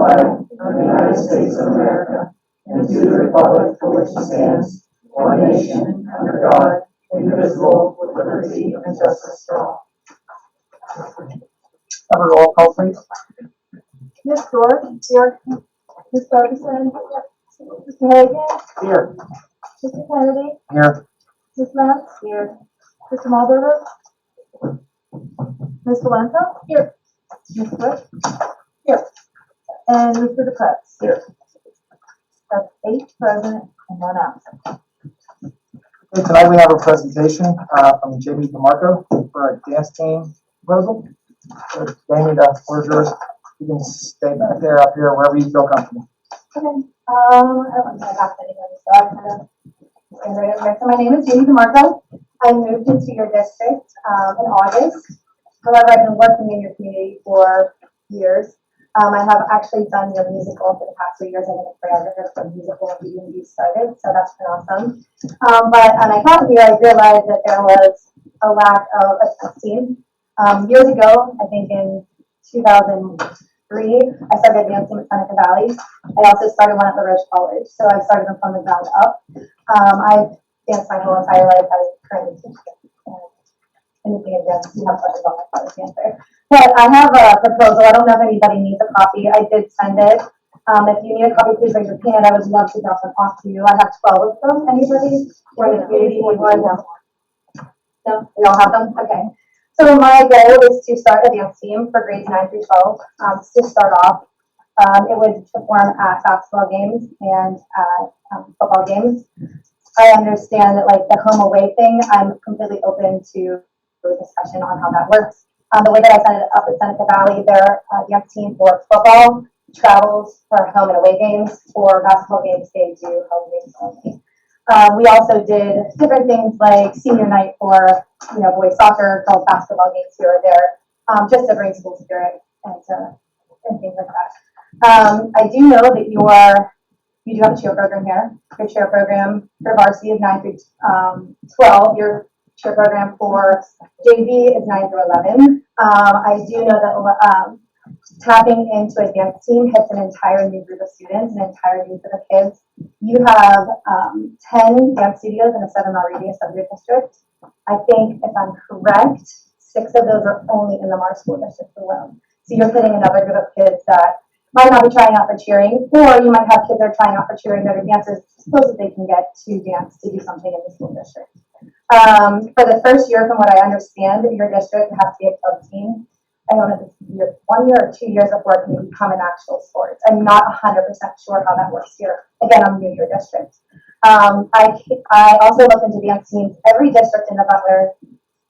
flag of the United States of America and to the republic for which it stands, one nation, under God, indivisible, with liberty and justice for all. Have a roll call, please. Ms. George? Here. Ms. Ferguson? Mr. Hagan? Here. Mr. Kennedy? Here. Ms. Lance? Here. Mr. Mulderwood? Ms. Valenta? Here. Ms. Swift? Here. And Mr. DePretz? Here. That's 8 present and 1 absent. Okay, tonight we have a presentation from Jamie DeMarco for a dance team proposal. So, Jamie, the floor is yours. You can stay back there, up here, wherever you feel comfortable. Okay. I don't know about anybody, so I'm kind of stand right over here. So my name is Jamie DeMarco. I moved into your district in August. However, I've been working in your community for years. I have actually done your musical for the past 3 years. I've been a choreographer for musical and BB started, so that's been awesome. But when I got here, I realized that there was a lack of a team. Years ago, I think in 2003, I started a dance team at Seneca Valley. I also started one at LaRoche College, so I started them from the ground up. I've danced my whole entire life. I was currently teaching anything against, you have questions on my father's dancer. But I have a proposal. I don't know if anybody needs a copy. I did send it. If you need a copy, please raise your hand. I would love to drop them off to you. I have 12 of them. Anybody? Or the community need one? No? We all have them? Okay. So my goal is to start a dance team for grades 9 through 12. To start off, it would perform at basketball games and at football games. I understand that like the home away thing, I'm completely open to a discussion on how that works. The way that I set it up at Seneca Valley, their dance team for football travels for home and away games. For basketball games, they do home games only. We also did different things like senior night for boys soccer, girls basketball games here or there, just to bring school spirit and things like that. I do know that you do have a cheer program here. Your cheer program for varsity is 9 through 12. Your cheer program for JV is 9 through 11. I do know that tapping into a dance team hits an entire new group of students, an entire new group of kids. You have 10 dance studios in a 7-mile radius of your district. I think, if I'm correct, 6 of those are only in the Mars School District alone. So you're hitting another group of kids that might not be trying out for cheering, or you might have kids that are trying out for cheering that are dancers as close as they can get to dance to do something in the school district. For the first year, from what I understand, your district has to be a club team. I don't know if it's 1 year or 2 years before it can become an actual sport. I'm not 100% sure how that works here. Again, I'm new to your district. I also looked into dance teams. Every district in the Butler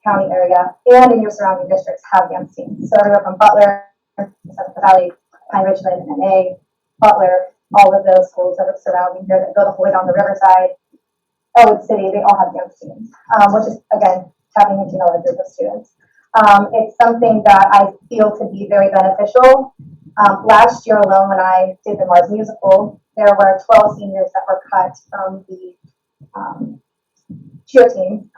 County area and in your surrounding districts have dance teams. So everywhere from Butler, Seneca Valley, Pine Ridgeland, NA, Butler, all of those schools that are surrounding here that go the whole way down the riverside, Elwood City, they all have dance teams, which is, again, tapping into another group of students. It's something that I feel could be very beneficial. Last year alone, when I did the Mars musical, there were 12 seniors that were cut from the cheer team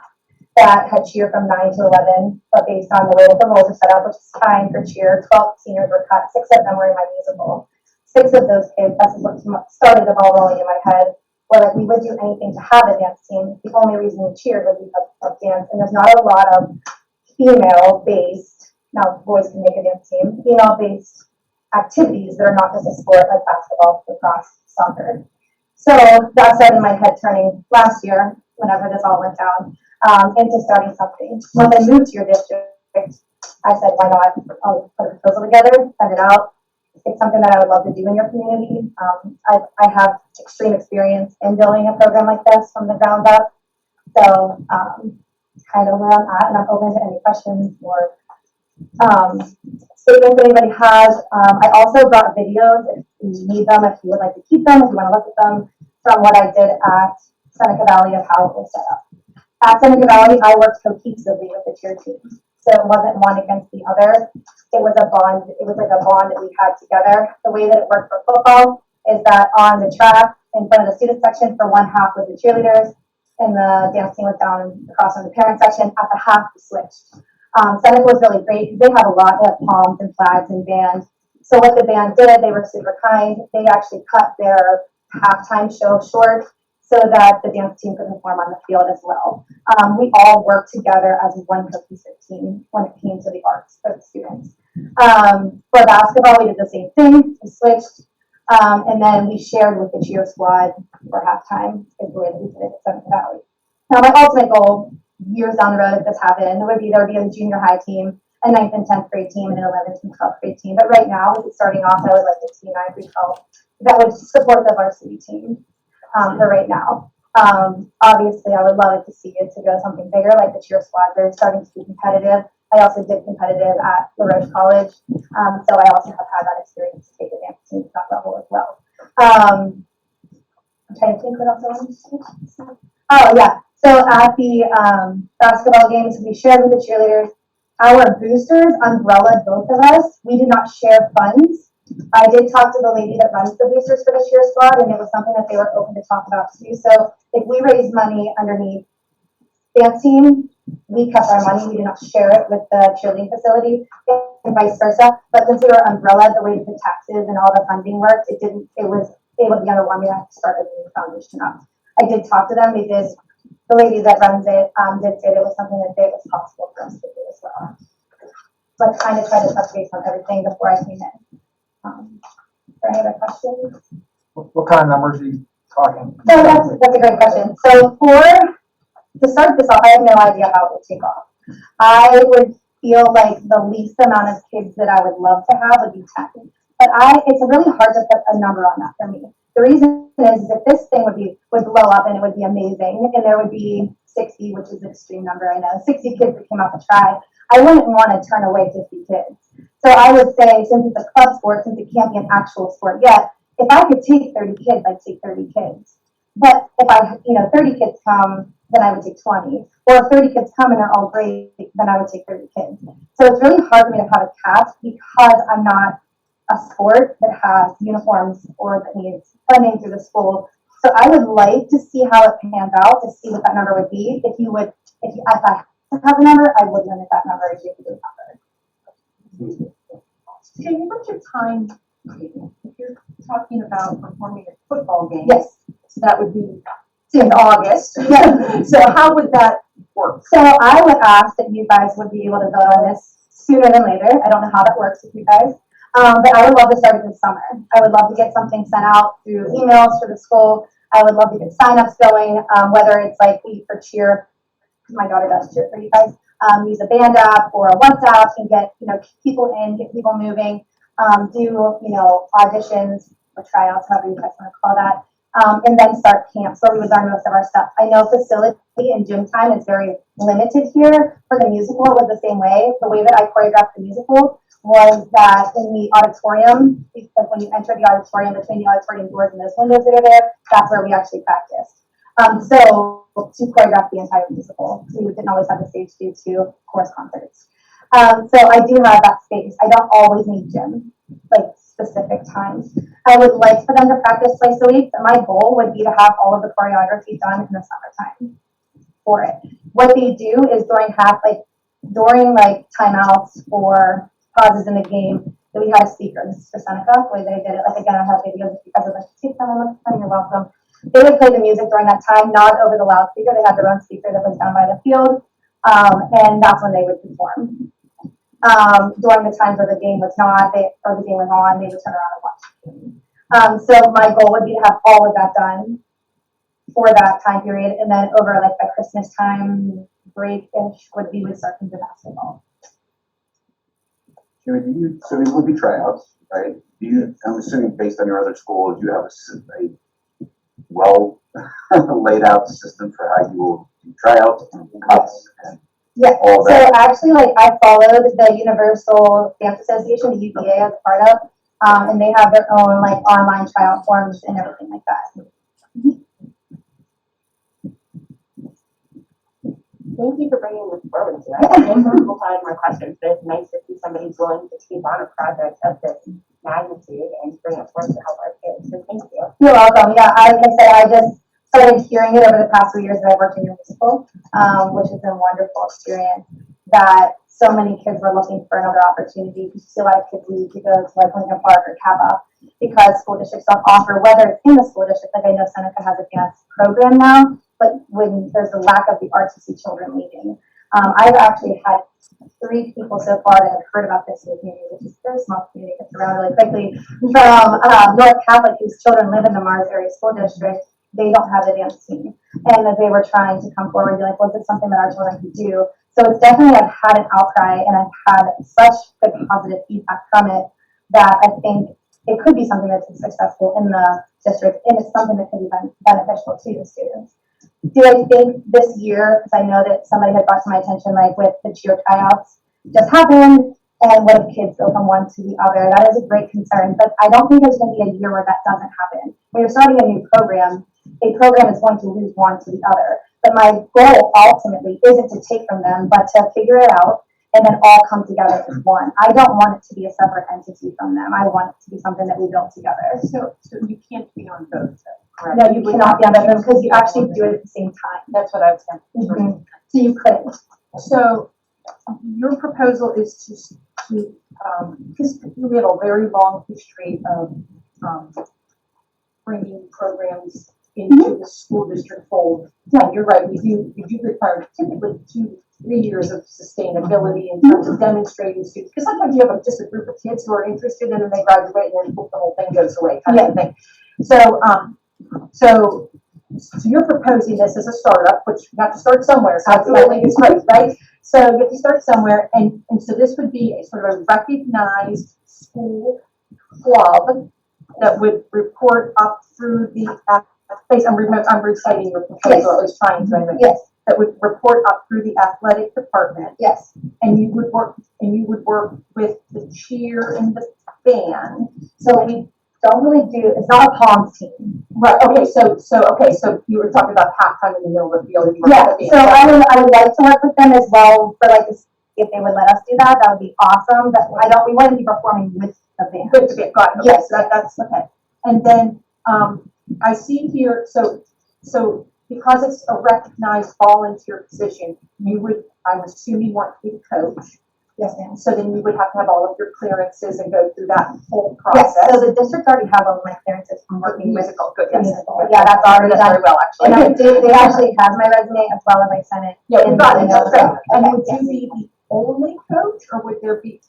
that had cheer from 9 to 11, but based on the way that the roles are set up, which is fine for cheer, 12 seniors were cut, 6 of them were in my musical. 6 of those kids, that's what started the ball rolling in my head, were like, we would do anything to have a dance team. The only reason we cheered was because of dance, and there's not a lot of female-based, now boys can make a dance team, female-based activities that are not just a sport like basketball, lacrosse, soccer. So that started my head turning last year, whenever this all went down, into starting something. When I moved to your district, I said, why not? I'll put a proposal together, send it out. It's something that I would love to do in your community. I have extreme experience in building a program like this from the ground up. So kind of where I'm at, and I'm open to any questions or statements anybody has. I also brought videos if you need them, if you would like to keep them, if you want to look at them, from what I did at Seneca Valley of how it was set up. At Seneca Valley, I worked cohesively with the cheer teams. So it wasn't one against the other. It was a bond. It was like a bond that we had together. The way that it worked for football is that on the track in front of the student section, for one half was the cheerleaders, and the dance team was down across from the parent section. At the half, we switched. Seneca was really great because they have a lot of palms and flags and bands. So what the band did, they were super kind. They actually cut their halftime show short so that the dance team could perform on the field as well. We all worked together as one cohesive team when it came to the arts for the students. For basketball, we did the same thing. We switched, and then we shared with the cheer squad for halftime. Is the way that we did it at Seventh Valley. Now, my ultimate goal, years down the road, if this happened, would be there would be a junior high team, a 9th and 10th grade team, and an 11th and 12th grade team. But right now, starting off, I would like to see 9th through 12 that would support the varsity team for right now. Obviously, I would love it to see it to go something bigger, like the cheer squad. They're starting to be competitive. I also did competitive at LaRoche College, so I also have had that experience to take the dance team to that level as well. I'm trying to think what else I wanted to say. Oh yeah, so at the basketball games, we shared with the cheerleaders. Our boosters umbrellaed both of us. We did not share funds. I did talk to the lady that runs the boosters for the cheer squad, and it was something that they were open to talk about too. So if we raise money underneath dance team, we kept our money. We did not share it with the cheerleading facility, and vice versa. But since we were umbrella, the way that the taxes and all the funding worked, it was able to be under one. We had to start a new foundation up. I did talk to them. They did. The lady that runs it did say it was something that it was possible for us to do as well. So I kind of tried to touch base on everything before I came in. Are there any other questions? What kind of numbers are you talking? So that's a great question. So to start this off, I have no idea how it would take off. I would feel like the least amount of kids that I would love to have would be 10. But it's really hard to put a number on that for me. The reason is if this thing would blow up and it would be amazing, and there would be 60, which is an extreme number, I know, 60 kids that came out to try, I wouldn't want to turn away 50 kids. So I would say, since it's a club sport, since it can't be an actual sport yet, if I could take 30 kids, I'd take 30 kids. But if 30 kids come, then I would take 20. Or if 30 kids come and they're all great, then I would take 30 kids. So it's really hard for me to have a cap because I'm not a sport that has uniforms or that needs funding through the school. So I would like to see how it pans out to see what that number would be. If I have a number, I would limit that number if you could do a number. Jamie, what's your time? If you're talking about performing a football game, Yes. so that would be in August. Yes. So how would that work? So I would ask that you guys would be able to vote on this sooner than later. I don't know how that works with you guys. But I would love to start it this summer. I would love to get something sent out through emails for the school. I would love to get signups going, whether it's like we for cheer, because my daughter does cheer for you guys. Use a band app or a WhatsApp and get people in, get people moving. Do auditions or tryouts, however you guys want to call that. And then start camps where we would learn most of our stuff. I know facility and gym time is very limited here. For the musical, it was the same way. The way that I choreographed the musical was that in the auditorium, like when you enter the auditorium, between the auditorium doors and those windows that are there, that's where we actually practiced. So to choreograph the entire musical, we didn't always have the stage due to chorus concerts. So I do have that space. I don't always need gym, like specific times. I would like for them to practice twice a week. And my goal would be to have all of the choreography done in the summertime for it. What they do is during timeouts or pauses in the game, that we had a speaker. This is for Seneca, the way they did it. Like again, I have videos if you guys would like to take them and look at them, you're welcome. They would play the music during that time, not over the loudspeaker. They had their own speaker that was down by the field, and that's when they would perform. During the times where the game was not, or the game was on, they would turn around and watch the game. So my goal would be to have all of that done for that time period, and then over like the Christmas time break-ish would start into basketball. So there will be tryouts, right? I'm assuming based on your other schools, you have a well laid out system for how you will do tryouts and cuts and Yeah, all so that. actually, I followed the Universal Dance Association, the UPA, as part of, and they have their own online tryout forms and everything like that. Thank you for bringing this forward to us. I know some people probably have more questions, but it's nice to see somebody willing to take on a project of this magnitude and bring it forward to help our kids. So thank you. You're welcome. Yeah, like I said, I just started hearing it over the past 3 years that I've worked in municipal, which has been a wonderful experience. that so many kids were looking for another opportunity. You see a lot of kids leave to go to like Lincoln Park or Kappa because school districts don't offer, whether it's in the school district, like I know Seneca has a dance program now, but when there's a lack of the arts, you see children leaving. I've actually had 3 people so far that have heard about this community, which is a very small community, gets around really quickly, from North Catholic, whose children live in the Mars area school district. They don't have a dance team, and that they were trying to come forward and be like, well, is it something that our children could do? So it's definitely, I've had an outcry, and I've had such good positive feedback from it that I think it could be something that's successful in the district, and it's something that could be beneficial to the students. Do I think this year, because I know that somebody had brought to my attention, like with the cheer tryouts just happened, and what if kids go from one to the other? That is a great concern, but I don't think there's going to be a year where that doesn't happen. When you're starting a new program, a program is going to lose one to the other. But my goal ultimately isn't to take from them, but to figure it out and then all come together as one. I don't want it to be a separate entity from them. I want it to be something that we build together. So you can't be on both, correct? No, you cannot be on both because you actually do it at the same time. That's what I was saying. Mhm. So you couldn't. So your proposal is because we have a very long history of, bringing programs into the school district fold. Yeah, you're right, we do require typically 2 to 3 years of sustainability in terms of demonstrating students, because sometimes you have just a group of kids who are interested and then they graduate and then the whole thing goes away kind of thing. So you're proposing this as a startup, which you have to start somewhere, so I think it's great, right? So you have to start somewhere, and so this would be a sort of a recognized school club that would report up through the, I'm reciting your proposal, I was trying to, anyway. Yes, That would report up through the athletic department, yes. and you would work with the cheer and the band. So we don't really do, it's not a palms team. Right, okay, so you were talking about halftime in the middle of the field. Yeah, so I would like to work with them as well for like, if they would let us do that, that would be awesome, but we wouldn't be performing with the band. Good to be, got it, okay, Yes. so that's, okay. And then, I see here, so because it's a recognized volunteer position, you would, I'm assuming, want to be the coach. Yes, ma'am. So then you would have to have all of your clearances and go through that whole Yes, process. so the district already has all of my clearances from working with Musical, good, yes. musical. Yeah, that's already That's very done. well, And I actually. did, they actually has my resume as well as I sent it. Yeah, we got it, that's great. And Okay, would yes. you be the only coach, or would there be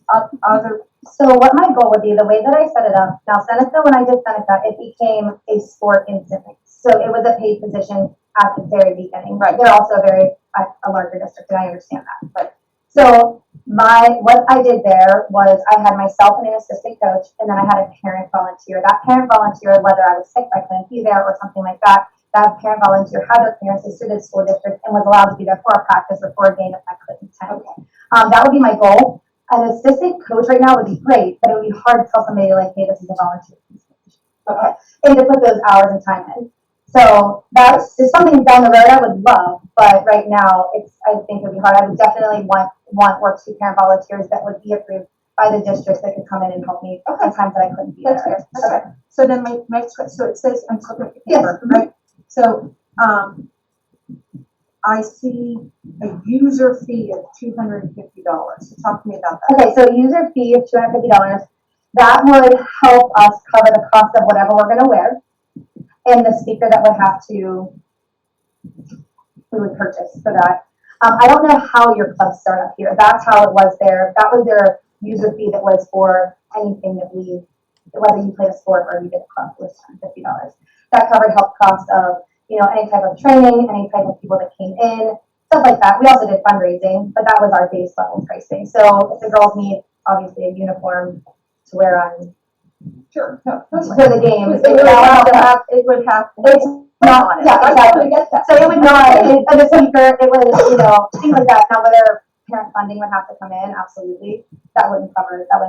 other? So what my goal would be, the way that I set it up, now Seneca, when I did Seneca, it became a sport instantly. So it was a paid position at the very beginning. Right. They're also a larger district, and I understand that. But so what I did there was I had myself and an assistant coach, and then I had a parent volunteer. That parent volunteer, whether I was sick, I couldn't be there, or something like that, that parent volunteer had their clearances through the school district and was allowed to be there for a practice or for a game if I couldn't attend. Okay. That would be my goal. An assistant coach right now would be great, but it would be hard to tell somebody like, hey, this is a volunteer. Okay. And to put those hours and time in. So that's just something down the road I would love, but right now I think it would be hard. I would definitely want work to parent volunteers that would be approved by the district that could come in and help me at times that I couldn't be That's there. fair. Okay. So then my next question, so it says, I'm just looking at the Yes. paper, right? So, I see a user fee of $250. So talk to me about that. Okay, so user fee of $250. That would help us cover the cost of whatever we're gonna wear. And the speaker that we would purchase for that. I don't know how your clubs start up here. That's how it was there. That was their user fee that was for anything that whether you played a sport or you did a club, it was $250. That covered health costs of, any type of training, any type of people that came in, stuff like that. We also did fundraising, but that was our base level pricing. So if the girls need, obviously, a uniform to wear on Sure. No, for the games, it would have. it's not, yeah, exactly. Get that. So it would not, the speaker, it was, things like that. Now, whether parent funding would have to come in, absolutely. That wouldn't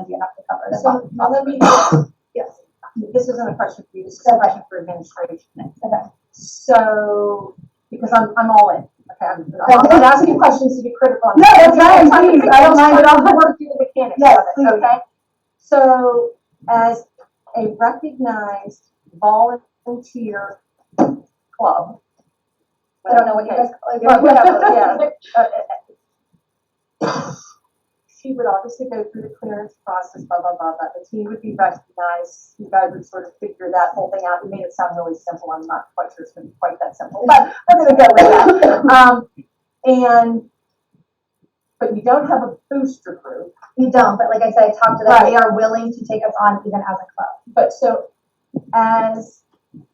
be enough to cover the So now let me, Yes. this isn't a question for you, this is a question for administration. Okay. So, because I'm all in, okay, I'm not asking questions to be critical. No, that's fine, please. I don't mind at all. Work through the mechanics Yes, of it, please. okay? So, as a recognized volunteer club. I don't know what you guys call it. Whatever, yeah. she would obviously go through the clearance process, blah, blah, blah, but the team would be recognized. You guys would sort of figure that whole thing out. You made it sound really simple. I'm not quite sure it's gonna be quite that simple, but we're gonna go with that. But you don't have a booster group. We don't, but like I said, I talked to them, they are willing to take us on even as a club. But so, as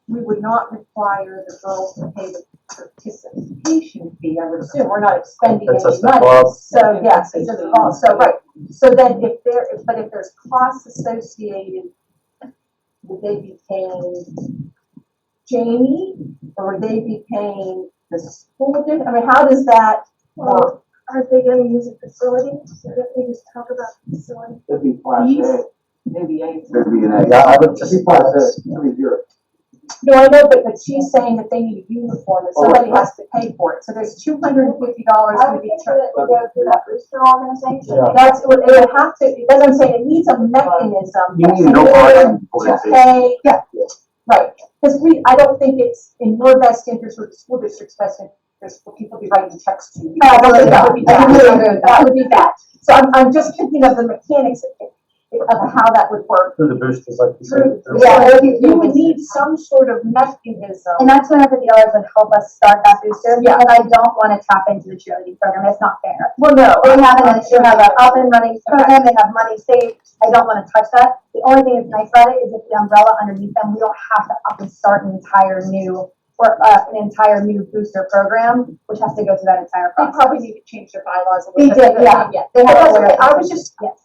we would not require the girls to pay the participation fee, I would assume, we're not expending It's any just the money. club. So, yes, it's just a cost, so, right, so then if there's costs associated, would they be paying Jamie, or would they be paying the school district? I mean, how does that work? Are they gonna use a facility? So if we just talk about the facility. It'd be class Fees? A, maybe A. Maybe an Yeah, I would It'd just, be class A, it'd be zero. No, I know, but she's saying that they need a uniform and somebody has to pay for it, so there's $250 to be charged. we go through that booster organization. Yeah. That's what, it would have to, that's what I'm saying, it needs a mechanism. You need in no order margin To organization. pay, yeah, right, because I don't think it's in your best interest or the school district's best interest for people to be writing checks to you. I don't think that would be I bad. completely agree with that. That would be bad. So I'm just thinking of the mechanics of how that would work. through the boosters, like you said. Yeah, So if you would need some sort of mechanism. And that $250 would help us start that booster, Yeah. because I don't wanna tap into the cheerleading program, it's not fair. Well, no. They have an up and running program, they have money saved, I don't wanna touch that. The only thing that's nice about it is if the umbrella underneath them, we don't have to up and start an entire new booster program, which has to go through that entire They process. probably need to change their bylaws a They little bit. did, yeah. They But have that's a okay. I lawyer. was just, Yes.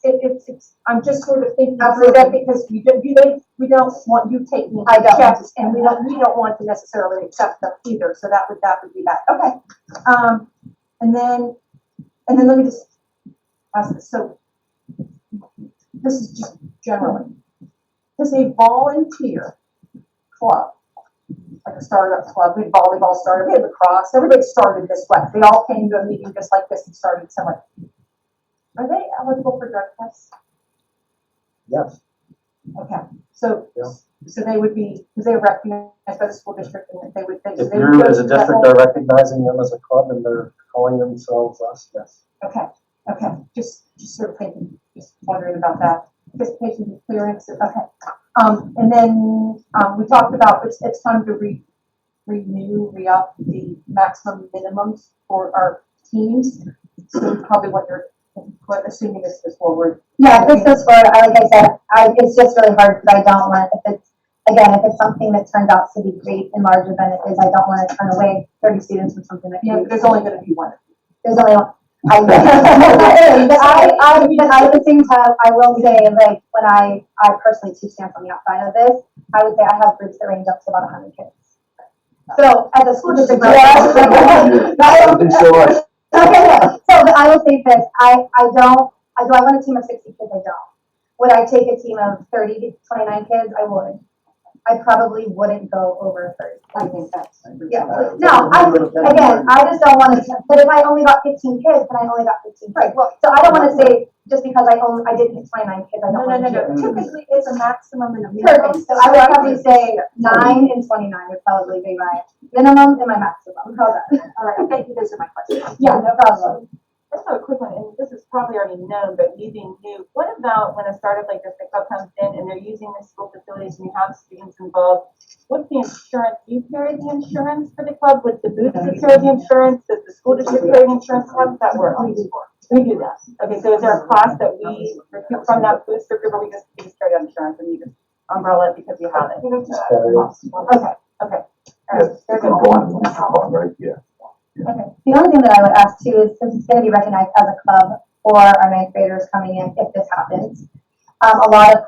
I'm just sort of thinking through that because we don't want you taking I don't. checks and we don't want to necessarily accept them either, so that would be that. Okay. And then let me just ask this, so this is just generally, does a volunteer club, like a startup club, we had volleyball started, we had lacrosse, everybody started this way. They all came to a meeting just like this and started somewhere. Are they eligible for drug tests? Yes. Okay, so, Yeah. so they would be, because they are recognized by the school district and they would. If you as a district are recognizing them as a club and they're calling themselves us, yes. Okay, just sort of thinking, just wondering about that. Participation and clearance, okay. And then, we talked about it's time to re-up the maximum minimums for our teams. So probably what you're, assuming this is forward. Yeah, this goes forward, like I said, it's just really hard, because I don't want, if it's something that turns out to be great and larger than it is, I don't wanna turn away 30 students from something that. Yeah, but there's only gonna be one. There's only one. But at the same time, I will say, like, when I personally teach dance on the outside of this, I would say I have groups that range up to about 100 kids. So, as a school district. Thank you so much. Okay, so but I will say this, do I want a team of 60 kids? I don't. Would I take a team of 30 to 29 kids? I would. I probably wouldn't go over 30. I think that's. Yeah, no, I just don't want to, but if I only got 15 kids, then I only got 15 kids. Right, well, So I don't want to say, just because I did get 29 kids, I no, don't want to do it. typically it's a maximum and a minimum. Perfect, so I would probably say 9 and 29 would probably be my minimum and my maximum. How's that? All right, thank you, those are my questions. Yeah, no problem. I just have a quick one, and this is probably already known, but you being new, what about when a startup like this, the club comes in and they're using the school facilities and you have students involved? What's the insurance? Do you carry the insurance for the club? Would the booster carry the insurance? Does the school district carry the insurance? How does that work? We do that. Okay, so is there a cost that we recoup from that booster group, or we just carry that insurance and you just umbrella it because you have it? Just carry it. Okay. All right. Yes, Very it's good. going to the club, right? Yeah. The only thing that I would ask too is, since it's going to be recognized as a club for our ninth graders coming in, if this happens, a lot of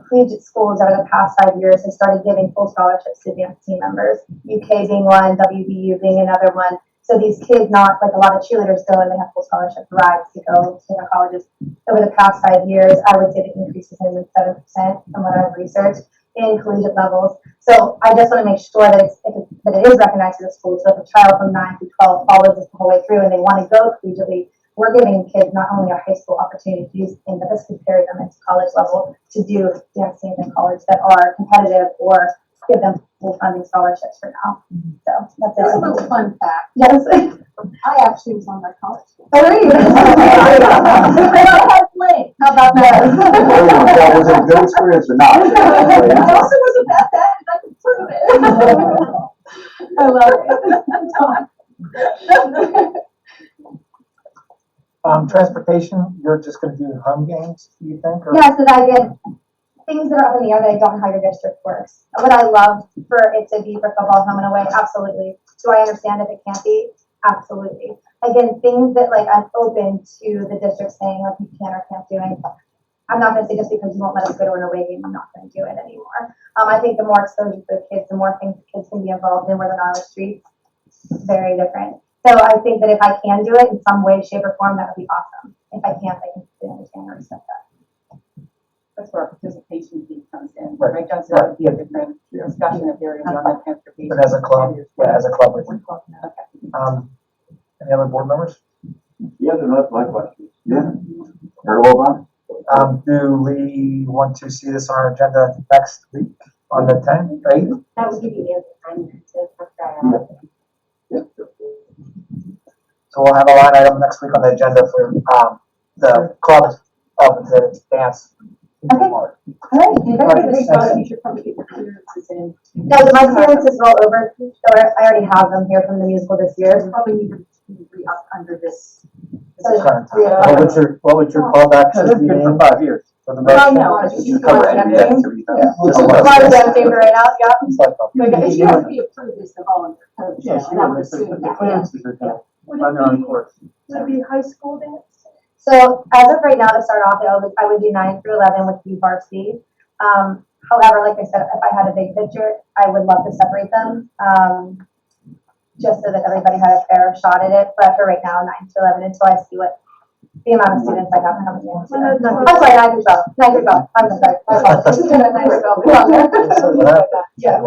collegiate schools over the past 5 years have started giving full scholarships to advanced team members. UK being one, WVU being another one. So these kids, not like a lot of cheerleaders go and they have full scholarship rides to go to their colleges. Over the past 5 years, I would say the increase has been 7% from what I've researched in collegiate levels. So I just want to make sure that that it is recognized as a school. So if a child from 9 through 12 follows this the whole way through and they want to go collegiately, we're giving kids not only a high school opportunity to do something, but this could carry them into college level to do dance teams in college that are competitive or give them full funding scholarships for now. So that's Just a it. little fun fact, Yes. I actually was on that college. Oh, are you? How about That was that? a good experience or not? It also wasn't that bad, and I could prove it. I love it. Transportation, you're just gonna do home games, do you think, or? Yeah, so that again, things that are up in the air that I don't know how your district works. Would I love for it to be for football home and away? Absolutely. Do I understand if it can't be? Absolutely. Again, things that like I'm open to the district saying like you can or can't do it. I'm not gonna say just because you won't let us go to an away game, I'm not gonna do it anymore. I think the more exposure for the kids, the more things the kids can be involved in where they're not on the streets, very different. So I think that if I can do it in some way, shape, or form, that would be awesome. If I can't, I can understand or accept that. That's where our participation fee comes in, Right. right, John? So that would be a different discussion if there is on the transportation. But as a club, yeah, as a club, we would. Okay. Any other board members? Yeah, that's my question. Yeah. Very well done. Do we want to see this on our agenda next week on the 10th, right? That would give you ample time to work that out. So we'll have a line item next week on the agenda for, the club of the dance. Okay. All right. You should probably get your clearances in. Guys, my clearances roll over, so I already have them here from the musical this You year. probably need to re-up under this. So, Current. What would your callback That's be good for named 5 years. for the I motion? know. Just cover any activity done. Yeah. a lot of them favor right out, yeah. It's like a- But she has to be approved as the volunteer coach, Yeah, and I would assume that, yeah. Would On their own it course. be, would it be high school dance? So as of right now, to start off, I would do 9 through 11 with the varsity. However, like I said, if I had a big picture, I would love to separate them, just so that everybody had a fair shot at it. But for right now, 9 to 11 until I see what the amount of students I have and how many students. I'm sorry, 9 through 12. 9 through 12. I'm sorry. I apologize. 9 through 12. We're on there. Yeah.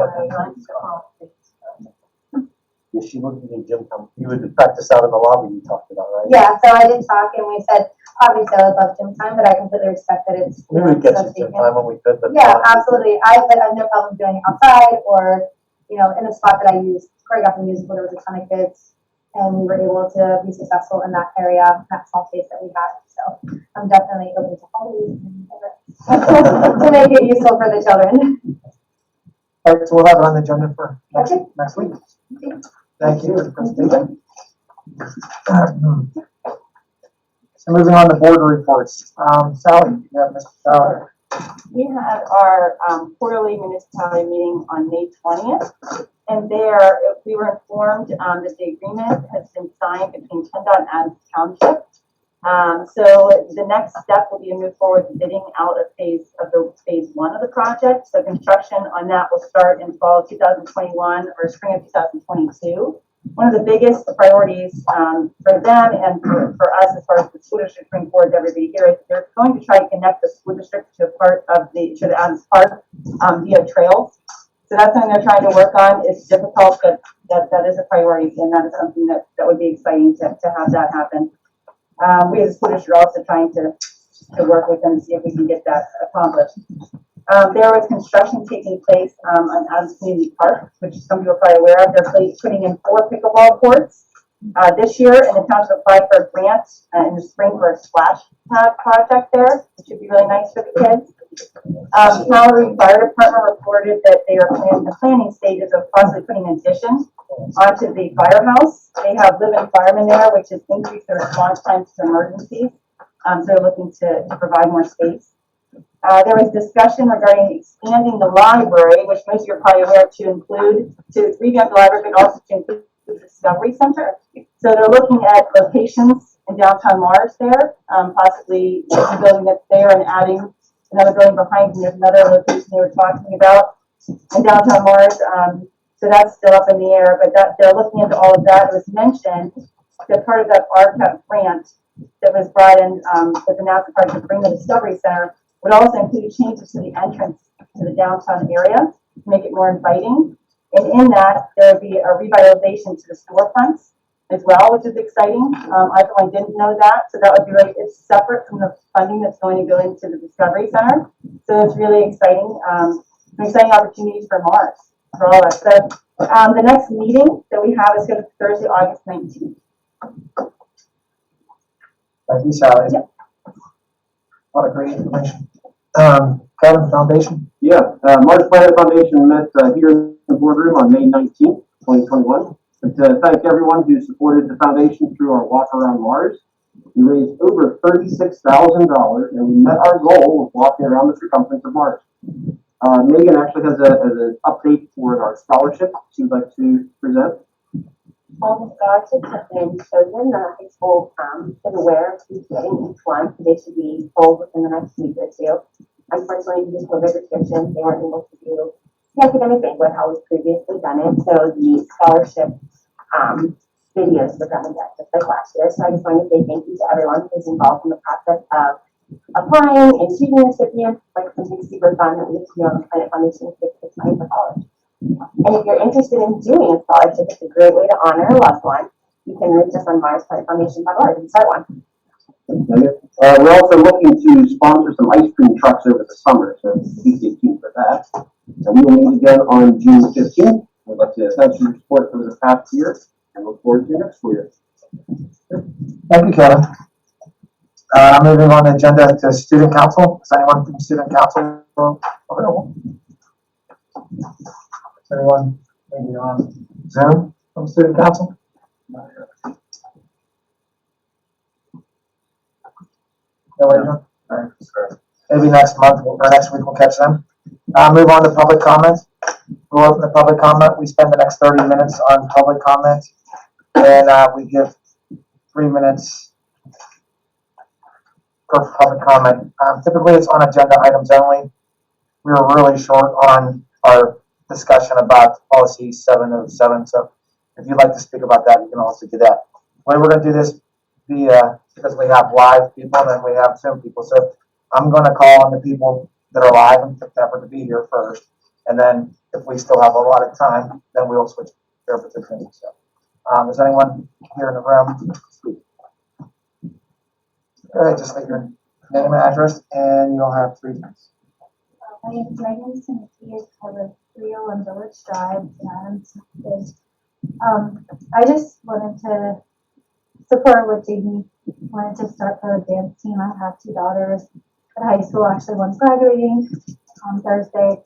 Yeah, she wouldn't be in gym time. You would practice out in the lobby you talked about, right? Yeah, so I did talk and we said, obviously I would love gym time, but I completely respect that it's. We would get you so gym taken. time when we could, but. Yeah, absolutely. But I have no problem doing it outside or, in the spot that I used, choreographed the musical, there was a ton of kids. And we were able to be successful in that area, that small space that we had. So I'm definitely open to all these to make it useful for the children. All right, so we'll have it on the agenda for next week. Okay. Thank you for the presentation. So moving on to board reports. Sally, you have Mr. Sally. We had our quarterly municipality meeting on May 20th, and there we were informed that the agreement has been signed between PennDOT and Adams Township. So the next step will be to move forward with bidding out of phase 1 of the project. So construction on that will start in fall of 2021 or spring of 2022. One of the biggest priorities for them and for us as far as the school district bring forward to everybody here is they're going to try to connect the school district to the Adams Park via trails. So that's something they're trying to work on. It's difficult, but that is a priority, and that is something that would be exciting to have that happen. We as a school district are also trying to work with them to see if we can get that accomplished. There was construction taking place on Adams Community Park, which some people are probably aware of. They're putting in 4 pickleball courts this year, and the township applied for a grant in the spring for a splash pad project there, which would be really nice for the kids. Calgary Fire Department reported that they are in the planning stages of possibly putting an addition onto the firehouse. They have live-in firemen there, which has increased their response times to emergencies. So they're looking to provide more space. There was discussion regarding expanding the library, which most of you are probably aware to revamp the library, but also to include the Discovery Center. So they're looking at locations in downtown Mars there, possibly the building that's there and adding another building behind, and there's another location they were talking about in downtown Mars. So that's still up in the air, but they're looking into all of that. It was mentioned that part of that RCAP grant that was brought in with the NASA project to bring the Discovery Center would also include changes to the entrance to the downtown area to make it more inviting. And in that, there would be a revitalization to the storefronts as well, which is exciting. I didn't know that, so that would be really, it's separate from the funding that's going to go into the Discovery Center. So it's really exciting. and exciting opportunities for Mars, for all of us. So, the next meeting that we have is scheduled for Thursday, August 19th. Thank you, Sally. Yep. A lot of great information. Kevin, Foundation? Yeah, Mars Planet Foundation met here in the boardroom on May 19th, 2021. And to thank everyone who supported the foundation through our walk around Mars. We raised over $36,000 and we met our goal of walking around the circumference of Mars. Megan actually has an update for our scholarship she'd like to present. All the scholarships have been chosen. The high school is aware of who's getting each one, so they should be told within the next week or two. Unfortunately, due to COVID restrictions, they weren't able to do the academic banquet how we've previously done it. So the scholarship videos were done again, just like last year. So I just wanted to say thank you to everyone who's involved in the process of applying and choosing recipients. Like something super fun that we get to do on the Planet Foundation to take money for college. And if you're interested in doing a scholarship, it's a great way to honor a loved one. You can reach us on MarsPlanetFoundation.org and start one. We're also looking to sponsor some ice cream trucks over the summer, so please stay tuned for that. And we will meet again on June 15th. We'd like to thank you for your support over the past year and look forward to your next school year. Thank you, Kevin. Moving on the agenda to Student Council. Is anyone from Student Council available? Is anyone maybe on Zoom from Student Council? No, wait, no. All right, sorry. Maybe next month or next week we'll catch them. Move on to public comments. We'll open the public comment. We spend the next 30 minutes on public comments. And we give 3 minutes per public comment. Typically it's on agenda items only. We were really short on our discussion about policy 707. So if you'd like to speak about that, you can also do that. The way we're going to do this because we have live people and then we have Zoom people. So I'm going to call on the people that are live and took the effort to be here first. And then if we still have a lot of time, then we'll switch over to Zoom. So is anyone here in the room speak? All right, just leave your name and address and you'll have 3 minutes. My name is Megan Sinisi. I live 301 Village Drive, and I just wanted to support what Jamie wanted to start for the dance team. I have 2 daughters at high school. Actually, one's graduating on Thursday,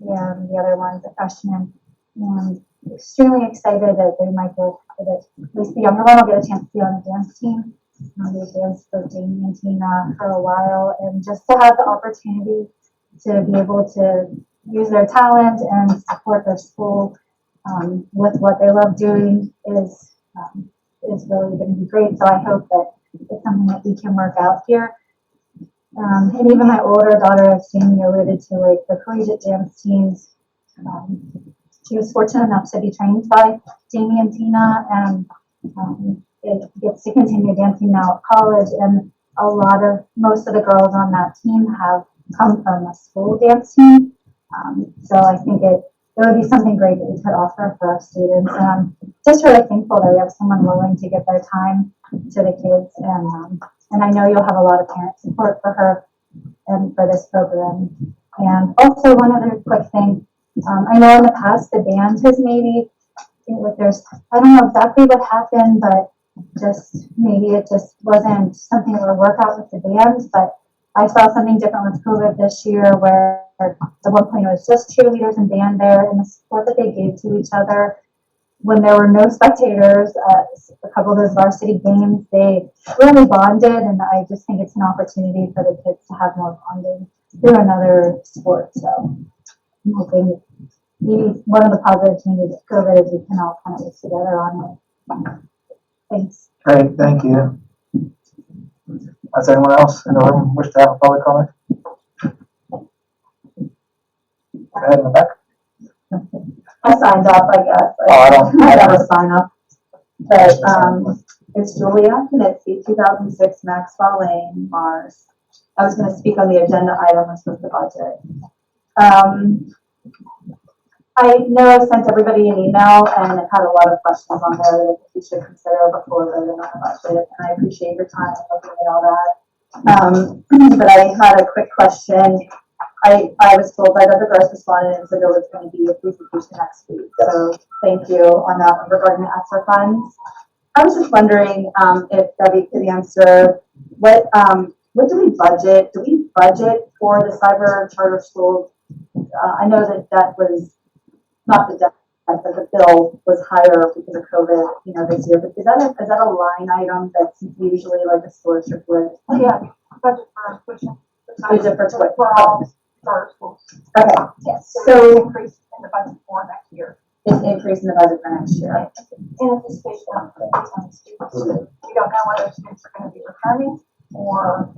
and the other one's a freshman. And extremely excited that they might get, at least the younger one will get a chance to be on the dance team. They danced with Jamie and Tina for a while, and just to have the opportunity to be able to use their talent and support their school with what they love doing is really going to be great. So I hope that it's something that we can work out here. And even my older daughter, as Jamie alluded to, like the collegiate dance teams, she was fortunate enough to be trained by Jamie and Tina, and it gets to continue dancing now at college. And most of the girls on that team have come from a school dance team. So I think it would be something great that we could offer for our students. And I'm just really thankful that we have someone willing to give their time to the kids. And I know you'll have a lot of parent support for her and for this program. And also one other quick thing, I know in the past the band has maybe, I don't know exactly what happened, but maybe it just wasn't something that would work out with the band, but I saw something different with COVID this year where at one point it was just cheerleaders and band there, and the support that they gave to each other when there were no spectators at a couple of those varsity games, they really bonded, and I just think it's an opportunity for the kids to have more bonding through another sport. So I'm hoping maybe one of the positive changes of COVID is we can all kind of work together on it. Thanks. Great, thank you. Does anyone else in the room wish to have a public comment? Go ahead in the back. I signed up, I guess. I never sign up. But it's Julia Knitsky, 2006 Maxwell Lane, Mars. I was going to speak on the agenda item, which was the budget. I know I sent everybody an email and it had a lot of questions on there that you should consider before voting on the budget. And I appreciate your time looking at all that. But I had a quick question. I was told by Dr. Gross responded and said there was going to be a presentation next week. So thank you on that one regarding the ESSER funds. I was just wondering if Debbie could answer what do we budget? Do we budget for the cyber charter schools? I know that was not the debt, but the bill was higher because of COVID, this year. But is that a line item that's usually like a school district would? Oh, yeah, budget for tuition. Budget for tuition. For all charter schools. Okay, Yes. So So- there's an increase in the budget for next year. it's increasing the budget for next year. In anticipation of based on the students. We don't know whether students are going to be returning or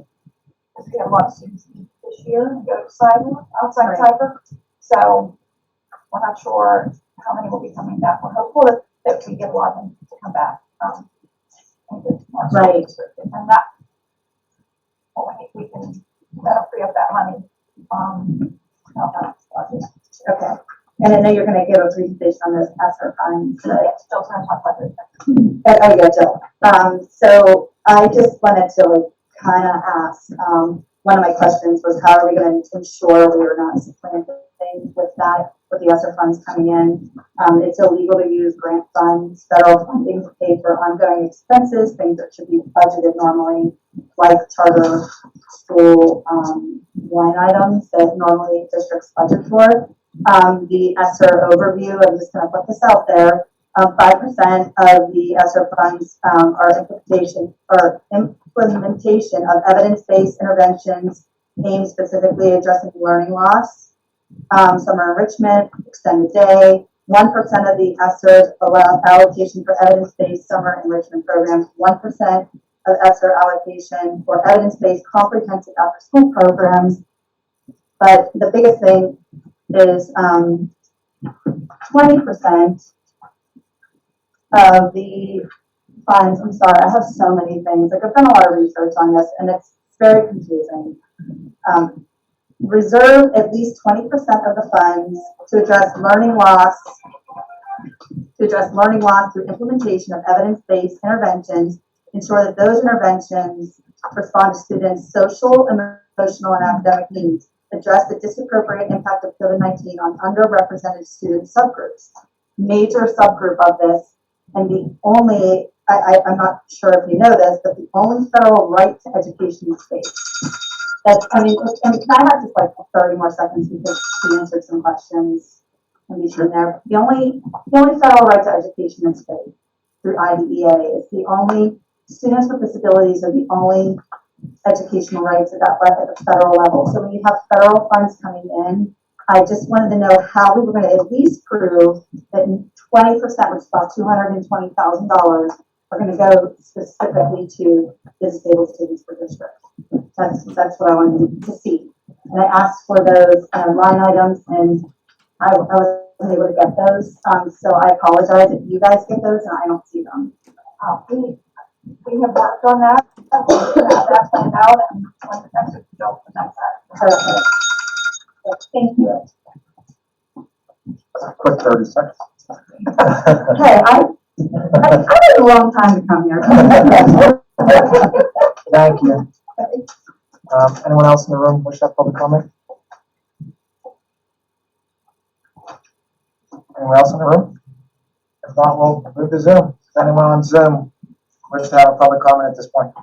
because we have a lot of students this year go to cyber, outside Right. cyber. So we're not sure how many will be coming back. We're hopeful that we get a lot of them to come back. In our school Right. district. And that, well, we can, that'll free up that money. Help out the budget. Okay. And I know you're gonna give a presentation on those ESSER funds. Yeah, Jill's going to talk about this. Oh, yeah, Jill. So I just wanted to kind of ask, one of my questions was how are we gonna ensure we are not supplanting with that, with the ESSER funds coming in? It's illegal to use grant funds, federal funding to pay for ongoing expenses, things that should be budgeted normally, like charter school, line items that normally districts budget for. The ESSER overview, I'm just gonna put this out there. 5% of the ESSER funds are implementation of evidence-based interventions aimed specifically addressing learning loss, summer enrichment, extended day. 1% of the ESSER allocation for evidence-based summer enrichment programs. 1% of ESSER allocation for evidence-based comprehensive after-school programs. But the biggest thing is 20% of the funds. I'm sorry, I have so many things. Like I've done a lot of research on this, and it's very confusing. Reserve at least 20% of the funds to address learning loss. Through implementation of evidence-based interventions, ensure that those interventions respond to students' social, emotional, and academic needs. Address the disappropriate impact of COVID-19 on underrepresented student subgroups. Major subgroup of this, and the only, I'm not sure if you know this, but the only federal right to education in space. That's, and can I have just like 30 more seconds because she answered some questions in between there. The only federal right to education in space through IDEA is the only, students with disabilities are the only educational rights at the federal level. So when you have federal funds coming in, I just wanted to know how we were going to at least prove that 20%, which is about $220,000, are going to go specifically to the disabled students for district. That's what I wanted to see. And I asked for those line items, and I wasn't able to get those. So I apologize if you guys get those and I don't see them. We have worked on that. We have that planned out and when the next week, Jill presents that. Perfect. Thank you. Quick 30 seconds. Okay, I waited a long time to come here. Thank you. Anyone else in the room wish to have public comment? Anyone else in the room? If not, we'll move to Zoom. If anyone on Zoom wish to have a public comment at this point?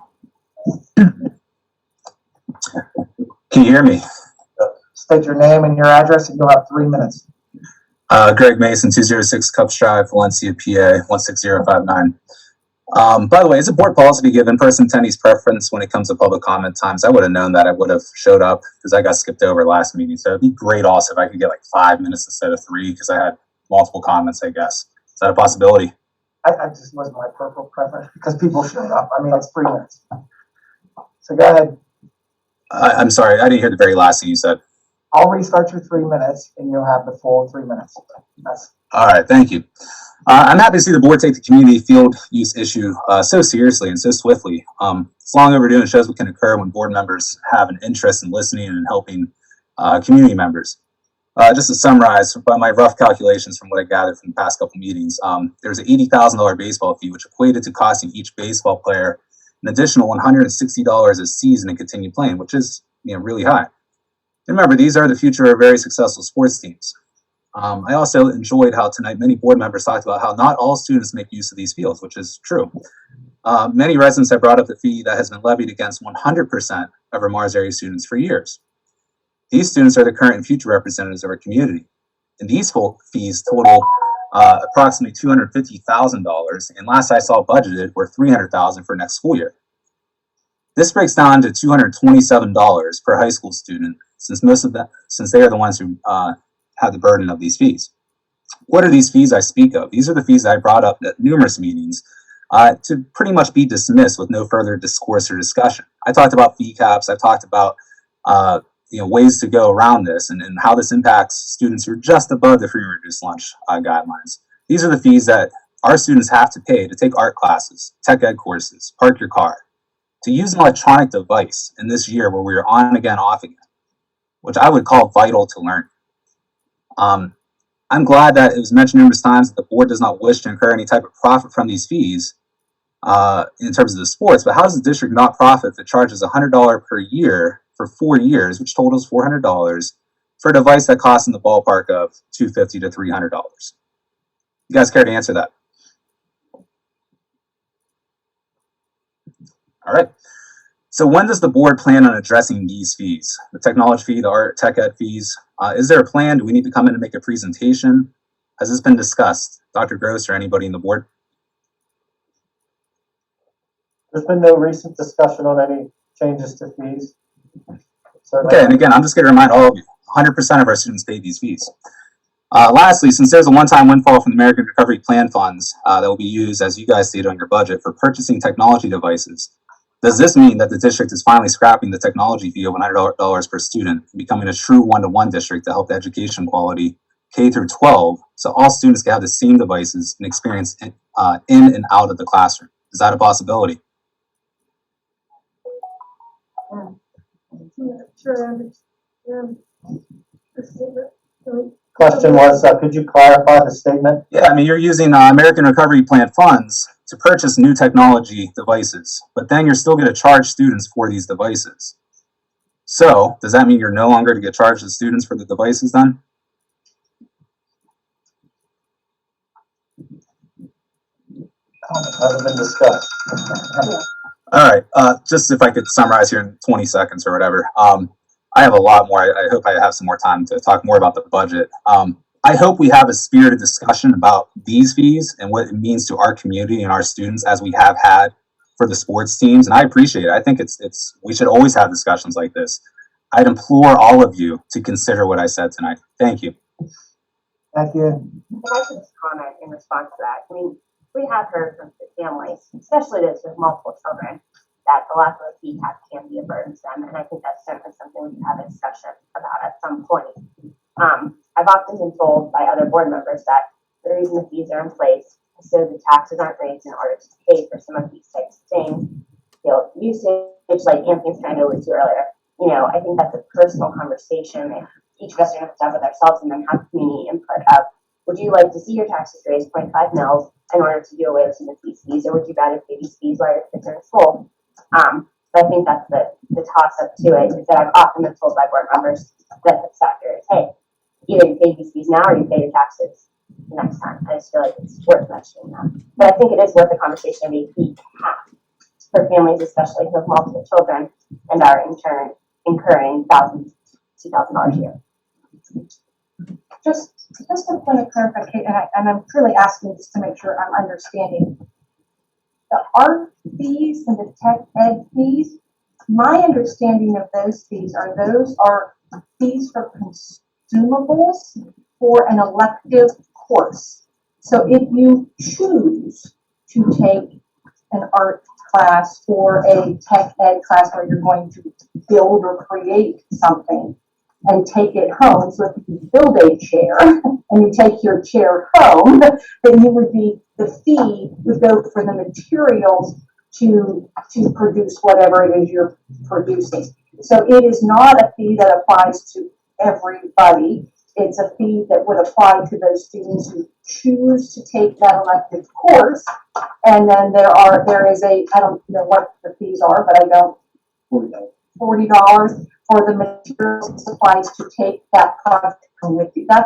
Can you hear me? State your name and your address, and you'll have 3 minutes. Greg Mason, 206 Cups Drive, Valencia, PA, 16059. By the way, is it board policy to give in-person attendees preference when it comes to public comment times? I would have known that. I would have showed up because I got skipped over last meeting. So it'd be great also if I could get like 5 minutes instead of 3 because I had multiple comments, I guess. Is that a possibility? I just wasn't my personal preference because people showed up. I mean, it's 3 minutes. So go ahead. I'm sorry, I didn't hear the very last thing you said. I'll restart your 3 minutes, and you'll have the full 3 minutes. That's All right, thank you. I'm happy to see the board take the community field use issue so seriously and so swiftly. It's long overdue and shows what can occur when board members have an interest in listening and helping community members. Just to summarize, by my rough calculations from what I gathered from the past couple meetings, there's an $80,000 baseball fee, which equated to costing each baseball player an additional $160 a season to continue playing, which is really high. And remember, these are the future of very successful sports teams. I also enjoyed how tonight many board members talked about how not all students make use of these fields, which is true. Many residents have brought up the fee that has been levied against 100% of our Mars area students for years. These students are the current and future representatives of our community. And these full fees total approximately $250,000, and last I saw budgeted were $300,000 for next school year. This breaks down to $227 per high school student, since they are the ones who have the burden of these fees. What are these fees I speak of? These are the fees I brought up at numerous meetings to pretty much be dismissed with no further discourse or discussion. I talked about fee caps. I talked about ways to go around this and how this impacts students who are just above the free and reduced lunch guidelines. These are the fees that our students have to pay to take art classes, tech ed courses, park your car, to use an electronic device in this year where we are on again, off again, which I would call vital to learn. I'm glad that it was mentioned numerous times that the board does not wish to incur any type of profit from these fees in terms of the sports, but how does the district not profit if it charges $100 per year for 4 years, which totals $400, for a device that costs in the ballpark of $250 to $300? You guys care to answer that? All right. So when does the board plan on addressing these fees? The technology fee, the art, tech ed fees? Is there a plan? Do we need to come in and make a presentation? Has this been discussed? Dr. Gross or anybody in the board? There's been no recent discussion on any changes to fees. Okay, and again, I'm just going to remind all of you, 100% of our students pay these fees. Lastly, since there's a one-time windfall from the American Recovery Plan funds that will be used, as you guys stated on your budget, for purchasing technology devices, does this mean that the district is finally scrapping the technology fee of $100 per student and becoming a true one-to-one district to help the education quality K through 12, so all students can have the same devices and experience in and out of the classroom? Is that a possibility? Question was, could you clarify the statement? Yeah, I mean, you're using American Recovery Plan funds to purchase new technology devices, but then you're still going to charge students for these devices. So, does that mean you're no longer to get charged the students for the devices then? Hasn't been discussed. All right, just if I could summarize here in 20 seconds or whatever. I have a lot more. I hope I have some more time to talk more about the budget. I hope we have a spirited discussion about these fees and what it means to our community and our students, as we have had for the sports teams. And I appreciate it. I think we should always have discussions like this. I'd implore all of you to consider what I said tonight. Thank you. Thank you. If I could just comment in response to that, I mean, we have heard from the families, especially those with multiple children, that the lack of a fee cap can be a burden to them, and I think that's certainly something we can have a discussion about at some point. I've often been told by other board members that the reason the fees are in place is so the taxes aren't raised in order to pay for some of these types of things. Usage, like Anthony was trying to allude to earlier. I think that's a personal conversation that each of us are going to have with ourselves, and then have community input of, would you like to see your taxes raised 0.5 mils in order to do away with some of these fees, or would you rather pay these fees while your kids are in school? But I think that's the toss up to it, is that I've often been told by board members that the factor is, hey, either you pay these fees now or you pay your taxes next time. I just feel like it's worth mentioning that. But I think it is worth the conversation of a fee cap for families, especially who have multiple children and are in turn incurring $1,000 to $2,000 a year. Just a point of clarification, and I'm truly asking just to make sure I'm understanding. The art fees and the tech ed fees, my understanding of those fees are fees for consumables for an elective course. So if you choose to take an art class or a tech ed class where you're going to build or create something and take it home, so if you build a chair and you take your chair home, then the fee would go for the materials to produce whatever it is you're producing. So it is not a fee that applies to everybody. It's a fee that would apply to those students who choose to take that elective course. And then there is I don't know what the fees are, but I don't, $40. for the materials and supplies to take that project home with you. Those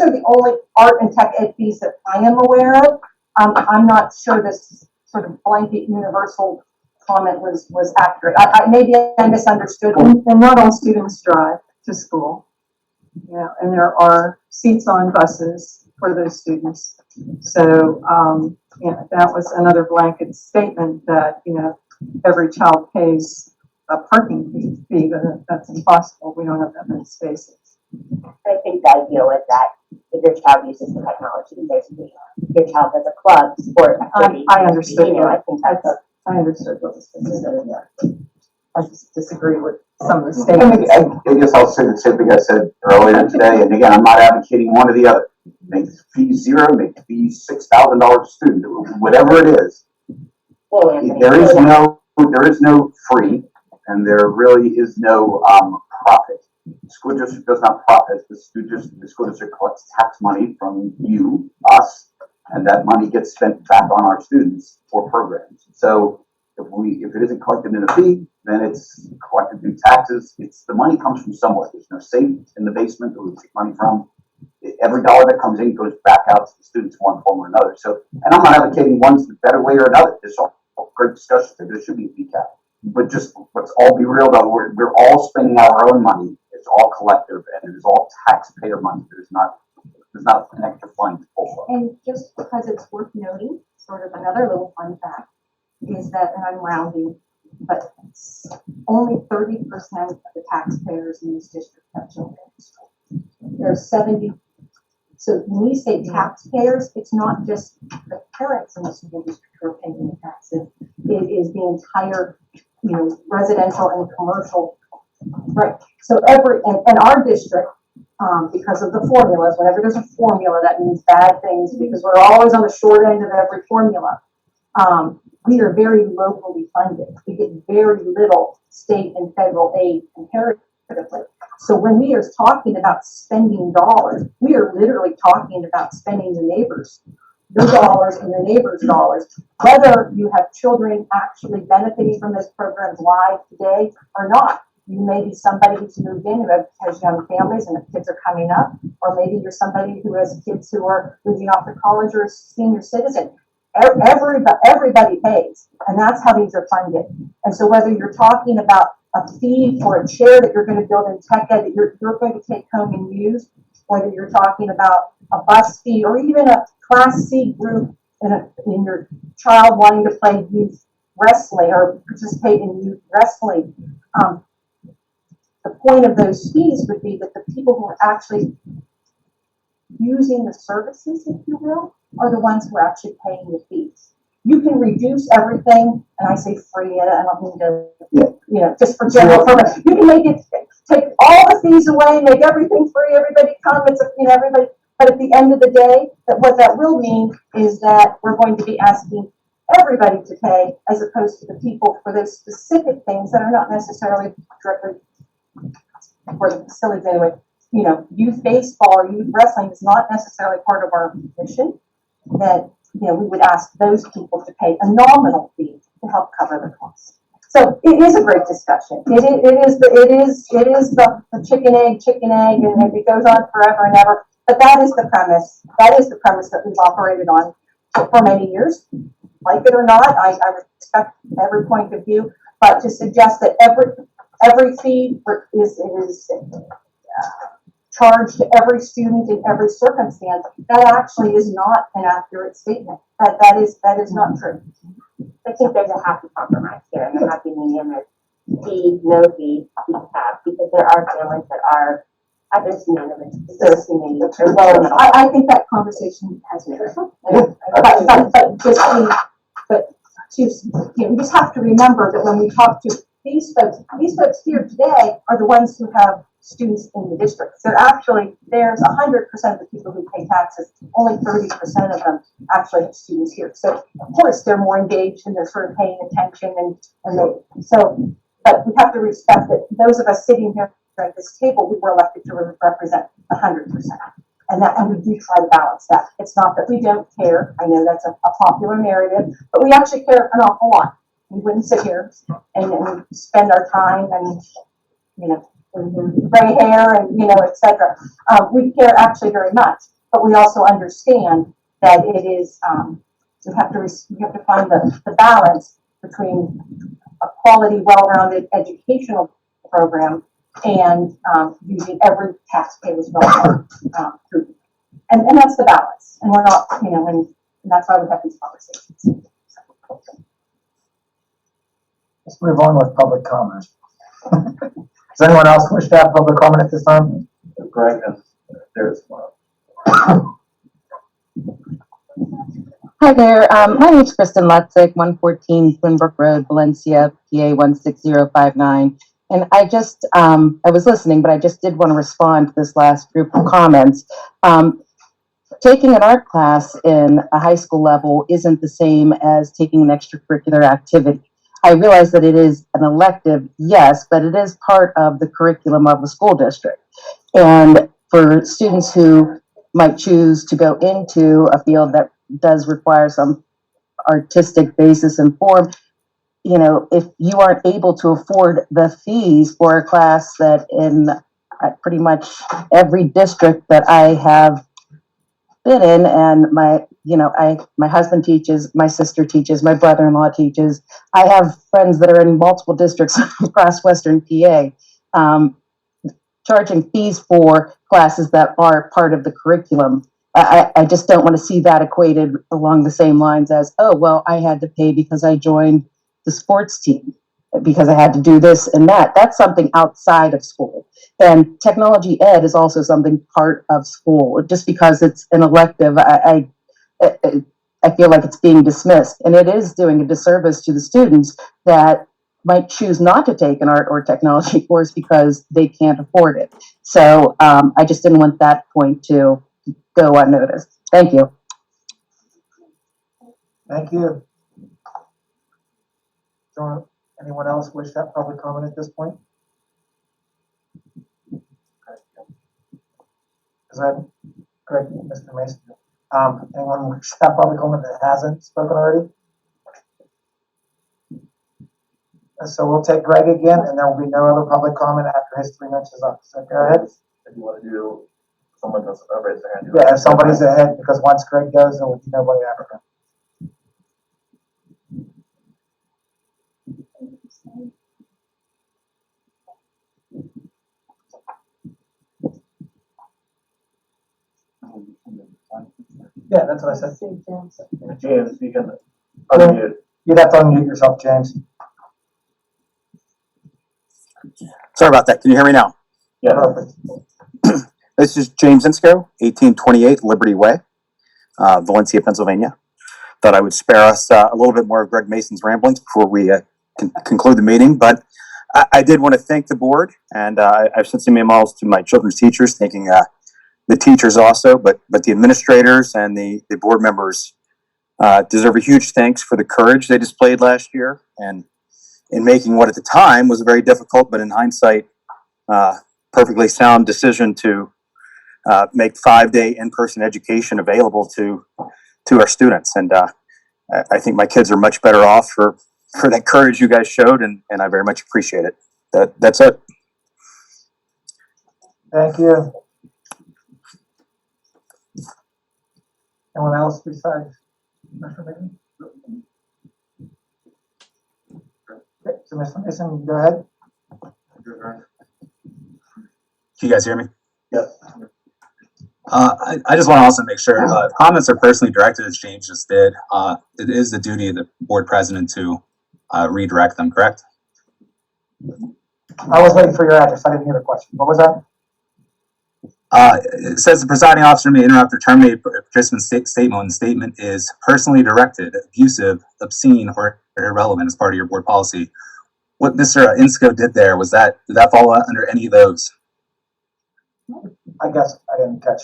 are the only art and tech ed fees that I am aware of. I'm not sure this sort of blanket universal comment was accurate. Maybe I misunderstood. And not all students drive to school. You know, and there are seats on buses for those students. So, you know, that was another blanket statement that, you know, every child pays a parking fee, but that's impossible. We don't have that many spaces. I think the ideal is that if your child uses the technology, there's your child has a club, sport activity. I understood You know, I think that's I understood what was said in there. I just disagree with some of the I statements. guess I'll say the same thing I said earlier today, and again, I'm not advocating one or the other. Make the fee zero, make the fee $6,000 a student, whatever it is. well, Anthony. There is no free, and there really is no profit. The school district does not profit. The school district collects tax money from you, us, and that money gets spent back on our students for programs. So if it isn't collected in a fee, then it's collected through taxes. The money comes from somewhere. There's no safe in the basement that we take money from. Every dollar that comes in goes back out to the students in one form or another. So, and I'm not advocating one's the better way or another. There's all great discussions there. There should be a fee cap. But just let's all be real though. We're all spending our own money. It's all collective and it is all taxpayer money. There's not an extra fund to pull from. And just because it's worth noting, sort of another little fun fact, is that, and I'm rounding, but only 30% of the taxpayers in this district have children in school. There's 70. So when we say taxpayers, it's not just the parents in the school district who are paying the taxes. It is the entire, residential and commercial. Right. So and our district, because of the formulas, whenever there's a formula, that means bad things because we're always on the short end of every formula. We are very locally funded. We get very little state and federal aid comparatively. So when we are talking about spending dollars, we are literally talking about spending your dollars and your neighbor's dollars. Whether you have children actually benefiting from this program live today or not. You may be somebody who's moved in who has young families and the kids are coming up, or maybe you're somebody who has kids who are moving off to college or a senior citizen. Everybody pays, and that's how these are funded. And so whether you're talking about a fee for a chair that you're going to build in tech ed that you're going to take home and use, whether you're talking about a bus fee or even a Class C group in your child wanting to play youth wrestling or participate in youth wrestling, the point of those fees would be that the people who are actually using the services, if you will, are the ones who are actually paying the fees. You can reduce everything, and I say free, and I don't mean to, just for general purpose. You can take all the fees away, make everything free, everybody come, everybody. But at the end of the day, what that will mean is that we're going to be asking everybody to pay as opposed to the people for those specific things that are not necessarily directly for the facilities anyway. Youth baseball or youth wrestling is not necessarily part of our mission. That we would ask those people to pay a nominal fee to help cover the cost. So it is a great discussion. It is the chicken egg, and it goes on forever and ever. But that is the premise. That is the premise that we've operated on for many years. Like it or not, I respect every point of view. But to suggest that every fee is charged to every student in every circumstance, that actually is not an accurate statement. That is not true. I think there's a happy compromise here, and a happy medium is fee, no fee, fee cap, because there are families that are at their synonymous servicing needs. Well, I think that conversation has been. We just have to remember that when we talk to these folks here today are the ones who have students in the district. There's 100% of the people who pay taxes, only 30% of them actually have students here. So of course they're more engaged and they're sort of paying attention but we have to respect that those of us sitting here at this table, we were elected to represent 100%. And we do try to balance that. It's not that we don't care. I know that's a popular narrative, but we actually care an awful lot. we wouldn't sit here and spend our time and, you know, gray hair and, you know, et cetera. We care actually very much, but we also understand that it is, we have to find the balance between a quality, well-rounded educational program and using every taxpayer's dollar through. And that's the balance. And we're not, you know, and that's why we have these conversations. Let's move on with public comment. Does anyone else wish to have public comment at this time? Greg has, there's one. Hi there. My name is Kristen Lutzik, 114 Twinbrook Road, Valencia, PA 16059. And I just, I was listening, but I just did want to respond to this last group of comments. Taking an art class in a high school level isn't the same as taking an extracurricular activity. I realize that it is an elective, yes, but it is part of the curriculum of the school district. And for students who might choose to go into a field that does require some artistic basis and form, you know, if you aren't able to afford the fees for a class that in pretty much every district that I have been in, and my husband teaches, my sister teaches, my brother-in-law teaches. I have friends that are in multiple districts across Western PA, charging fees for classes that are part of the curriculum. I just don't want to see that equated along the same lines as, oh, well, I had to pay because I joined the sports team, because I had to do this and that. That's something outside of school. And technology ed is also something part of school. Just because it's an elective, I feel like it's being dismissed. And it is doing a disservice to the students that might choose not to take an art or technology course because they can't afford it. So I just didn't want that point to go unnoticed. Thank you. Thank you. So, anyone else wish to have public comment at this point? Is that correct, Mr. Mason? Anyone wish to have public comment that hasn't spoken already? So we'll take Greg again, and there will be no other public comment after his 3 minutes is up. So go ahead. If you want to do, someone does raise their hand. Yeah, if somebody's ahead, because once Greg goes, there will be nobody after him. Yeah, that's what I said. James, you can unmute. You'd have to unmute yourself, James. Sorry about that. Can you hear me now? Yeah. Perfect. This is James Insko, 1828 Liberty Way, Valencia, Pennsylvania. Thought I would spare us a little bit more of Greg Mason's ramblings before we conclude the meeting. But I did want to thank the board, and I've sent some emails to my children's teachers, thanking the teachers also, but the administrators and the board members deserve a huge thanks for the courage they displayed last year and in making what at the time was a very difficult, but in hindsight, perfectly sound decision to make 5-day in-person education available to our students. And I think my kids are much better off for that courage you guys showed, and I very much appreciate it. That's it. Thank you. Anyone else besides Mr. Mason? Okay, so Mr. Mason, go ahead. Can you guys hear me? Yes. I just want to also make sure comments are personally directed, as James just did. It is the duty of the board president to redirect them, correct? I was waiting for your address. I didn't hear the question. What was that? It says the presiding officer may interrupt or terminate a participant's statement when the statement is personally directed, abusive, obscene, or irrelevant as part of your board policy. What Mr. Insko did there, did that fall under any of those? I guess I didn't catch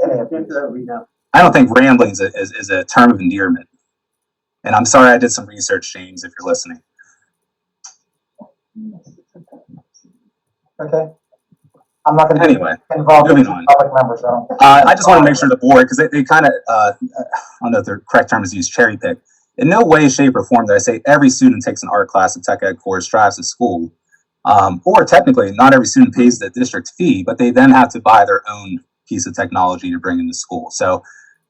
any of these. I don't think rambling is a term of endearment. And I'm sorry I did some research, James, if you're listening. Okay. I'm not going to Anyway, be involved in moving on. public members. I don't think. I just want to make sure the board, because they kind of, I don't know if the correct term is used, cherry pick. in no way, shape, or form did I say every student takes an art class, a tech ed course, drives to school. Or technically, not every student pays the district fee, but they then have to buy their own piece of technology to bring into school. So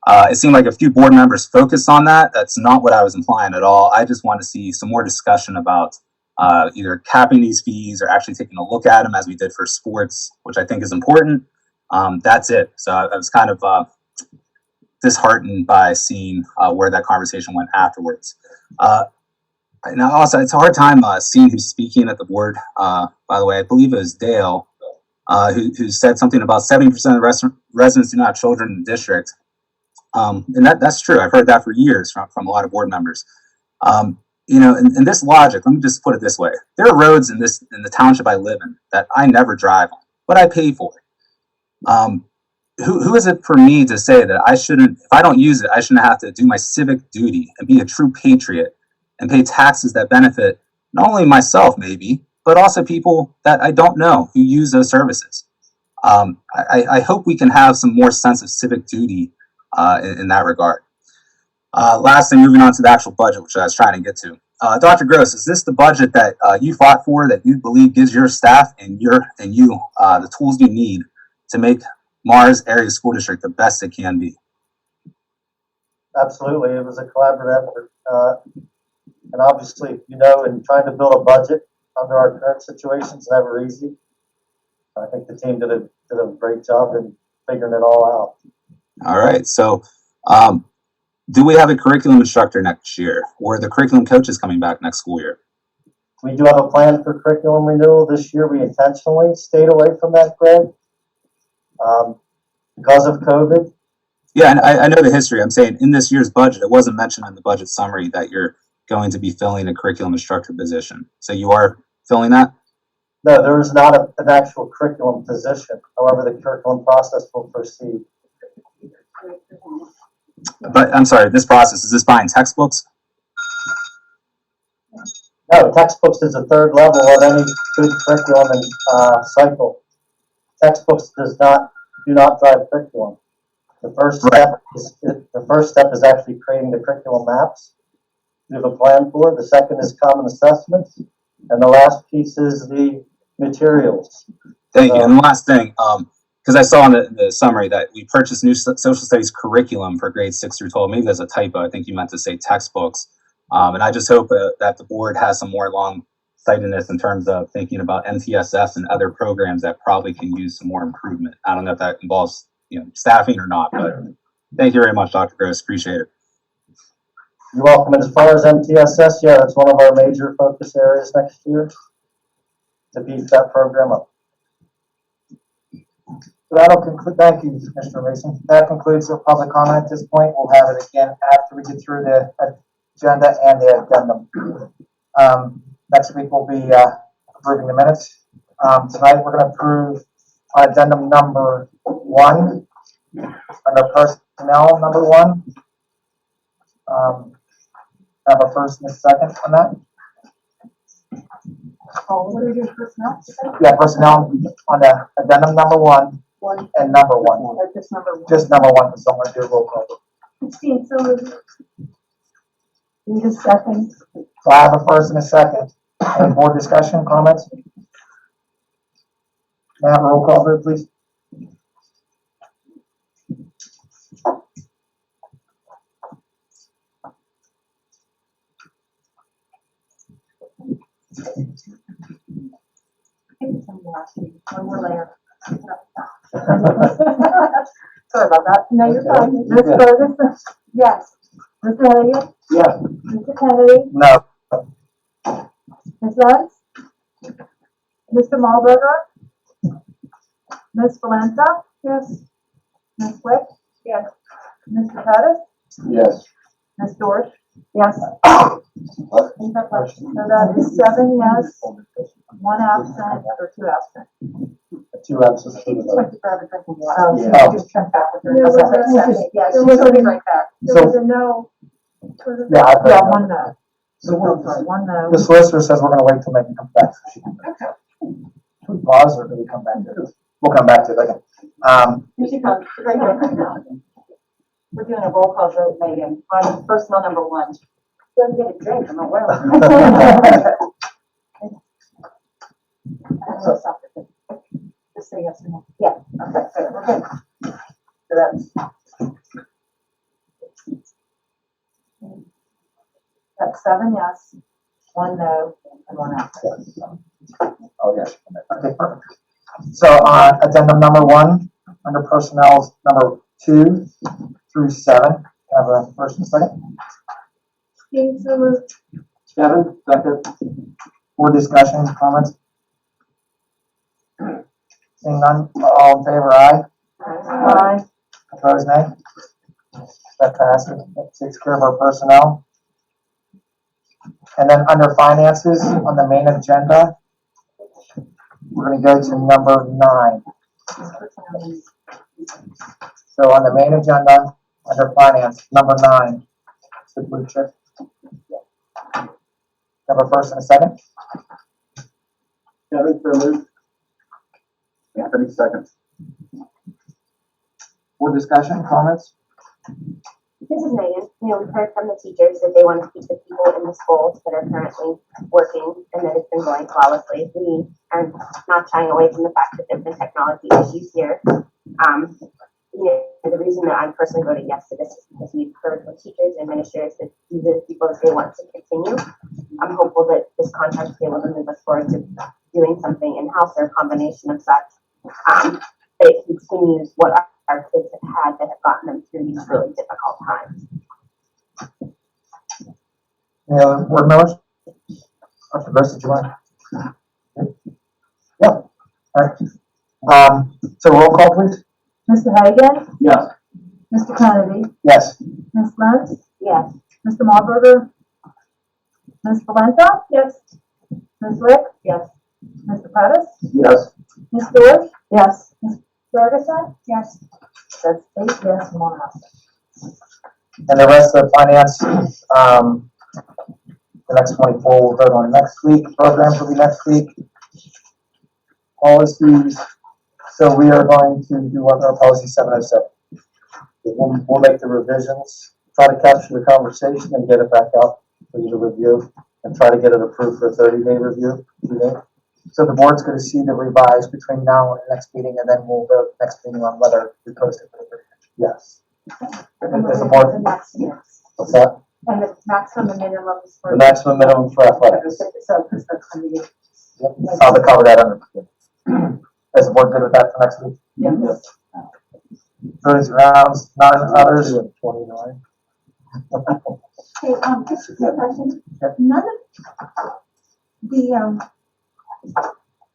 it seemed like a few board members focused on that. That's not what I was implying at all. I just want to see some more discussion about either capping these fees or actually taking a look at them as we did for sports, which I think is important. That's it. So I was kind of disheartened by seeing where that conversation went afterwards. And also, it's a hard time seeing who's speaking at the board. By the way, I believe it was Dale who said something about 70% of the residents do not have children in the district. And that's true. I've heard that for years from a lot of board members. You know, in this logic, let me just put it this way. There are roads in the township I live in that I never drive on, but I pay for. Who is it for me to say that I shouldn't, if I don't use it, I shouldn't have to do my civic duty and be a true patriot and pay taxes that benefit not only myself, maybe, but also people that I don't know who use those services. I hope we can have some more sense of civic duty in that regard. Last thing, moving on to the actual budget, which I was trying to get to. Dr. Gross, is this the budget that you fought for, that you believe gives your staff and you the tools you need to make Mars Area School District the best it can be? Absolutely, it was a collaborative effort. And obviously, you know, in trying to build a budget under our current situation is never easy. I think the team did a great job in figuring it all out. All right, so do we have a curriculum instructor next year, or are the curriculum coaches coming back next school year? We do have a plan for curriculum renewal this year. We intentionally stayed away from that, Greg, because of COVID. Yeah, and I know the history. I'm saying in this year's budget, it wasn't mentioned in the budget summary that you're going to be filling a curriculum instructor position. So you are filling that? No, there is not an actual curriculum position. However, the curriculum process will proceed. But I'm sorry, this process, is this buying textbooks? No, textbooks is the third level of any good curriculum and cycle. Textbooks do not drive curriculum. The first step is actually creating the curriculum maps. We have a plan for it. The second is common assessments, and the last piece is the materials. Thank you. And the last thing, because I saw in the summary that we purchased new social studies curriculum for grades 6 through 12. Maybe there's a typo. I think you meant to say textbooks. And I just hope that the board has some more long-sightedness in terms of thinking about MTSS and other programs that probably can use some more improvement. I don't know if that involves staffing or not, but thank you very much, Dr. Gross. Appreciate it. You're welcome. And as far as MTSS, yeah, that's one of our major focus areas next year, to beef that program up. So that'll conclude. Thank you, Mr. Mason. That concludes our public comment at this point. We'll have it again after we get through the agenda and the addendum. Next week we'll be approving the minutes. Tonight we're going to approve addendum number 1 under personnel number 1. Have a first and a second on that. Oh, what do we do first now? Yeah, personnel on the addendum number 1 and number 1. Or just number 1? Just number 1, because someone do a roll call. Christine, so need a second. So I have a first and a second. Any board discussion, comments? May I have a roll call vote, please? One more layer. Sorry about that. No, you're fine. Ms. Ferguson? Yes. Mr. Elliott? Yes. Mr. Kennedy? No. Ms. Lutz? Mr. Malberger? Ms. Valenta? Yes. Ms. Wick? Yes. Mr. Pettis? Yes. Ms. Dorsch? Yes. So that is 7 yes, 1 absent, or 2 absent. 2 absent. Thank you for having drinking water. Oh, yeah. Just check back with her. There was Yes, there she's was coming right back. There was a no. Yeah, I've heard Yeah, that. 1 no. I'm sorry, 1 no. The solicitor says we're gonna wait till Megan comes back. Should we pause or do we come back to it? We'll come back to it, okay. Here she comes, right here. We're doing a roll call vote, Megan, on personnel number 1. Go get a drink, I'm not well. Just say yes or no. Yeah. Okay, good, we're good. So that's 7 yes, 1 no, and 1 absent. Oh, yes. Okay, perfect. So, addendum number 1, under personnel, number 2 through 7, have a first and second. Kevin, second. Board discussion, comments? Seeing none, all in favor, aye? Aye. Opposed, nay? That passes. That takes care of our personnel. And then under finances, on the main agenda, we're gonna go to number 9. So on the main agenda, under finance, number 9, the blue chip. Have a first and a second? Kevin, so moved. Anthony, second. Board discussion, comments? This is Megan. We've heard from the teachers that they want to keep the people in the schools that are currently working and that it's been going flawlessly. We are not shying away from the fact that there's been technology issues here. The reason that I personally voted yes to this is because we've heard from teachers and administrators that these are the people that they want to continue. I'm hopeful that this contract is able to move us forward to doing something in-house or a combination of such. That it continues what our kids have had that have gotten them through these really difficult times. Any other board members? Dr. Gross, did you want? Yeah. All right. So roll call, please. Mr. Hagan, Yes. Mr. Kennedy, Yes. Ms. Lentz, Yes. Mr. Marburger, Ms. Valenta? Yes. Ms. Wick? Yes. Mr. Pettis? Yes. Ms. Stewart? Yes. Ms. Ferguson? Yes. That's 8 yes, 1 absent. And the rest of the finance, the next 24 we'll vote on next week. Programs will be next week. Policies. So we are going to do our policy 707. We'll make the revisions, try to capture the conversation and get it back out for you to review and try to get it approved for a 30-day review. So the board's going to see the revised between now and the next meeting, and then we'll vote next meeting on whether we post it for the 30 days. Yes. As the board, what's that? And the maximum minimum is for. The maximum minimum for athletics. So, because that's gonna be. Yep. I'll cover that under. Is the board good with that for next week? Yes. Those rounds, none others. 29. Hey, just a quick question. None of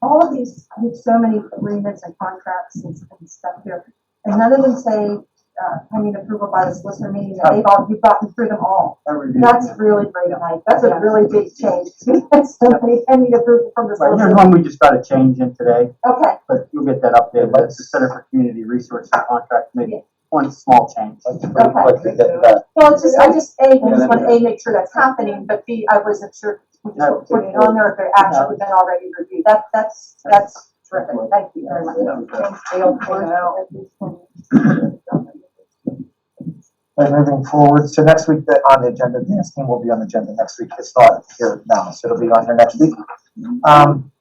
all of these, with so many agreements and contracts and stuff here, and none of them say, pending approval by the solicitor, meaning that you've gotten through them all. That's really great, Mike. That's a really big change. So many pending approval from the Right, there's solicitor. one we just got to change in today, Okay, but you'll get that updated. That's the Center for Community Resources contract, maybe one small change. Pretty quick to get to that. well, it's just, I just want to make sure that's happening, but B, I wasn't sure we just were putting it on there if they're actually been already reviewed. That's terrific. Thank you very much. Thanks, Dale. And moving forward, so next week on the agenda, the dance team will be on the agenda next week. It's not here now, so it'll be on here next week.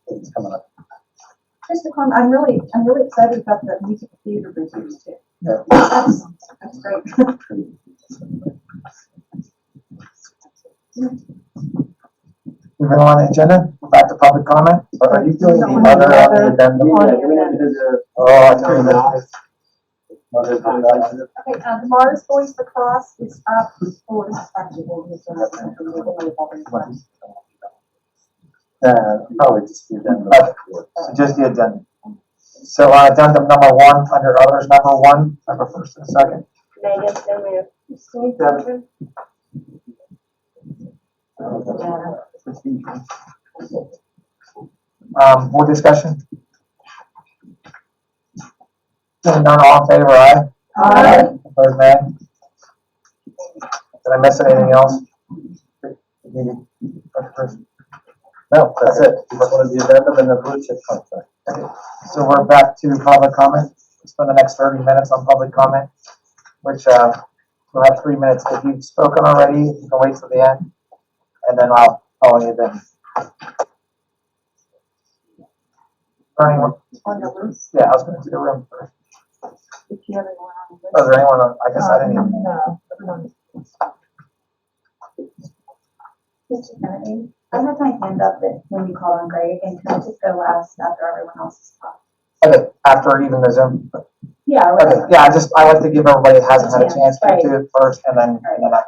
It's coming up. Just a comment, I'm really excited about the music theater reviews too. Yeah. That's great. Moving on the agenda, we're back to public comment. Or are you doing the other on the addendum? Oh, I don't know. Okay, the Mars Boys Lacrosse is up. Oh, this is actually. Probably just the addendum. So just the addendum. So addendum number 1, under others, number 1, I have a first and a second. Megan, so moved. Board discussion? Seeing none, all in favor, aye? Aye. Opposed, nay? Did I miss anything else? No, that's it. Just wanted the addendum and the blue chip contract. So we're back to public comment. We'll spend the next 30 minutes on public comment, which we'll have 3 minutes. If you've spoken already, you can wait till the end. and then I'll call you then. Or anyone? On the list, Yeah, I was gonna do the room first. if you have anyone on the list. Oh, is there anyone on, I guess I didn't even. No, everyone. Mr. Kennedy, I had my hand up when you call on Greg, and can I just go last after everyone else has talked? Okay, after even the Zoom. Yeah, Okay, yeah, I like to give everybody that hasn't had a chance to Right. do it first, and then after that.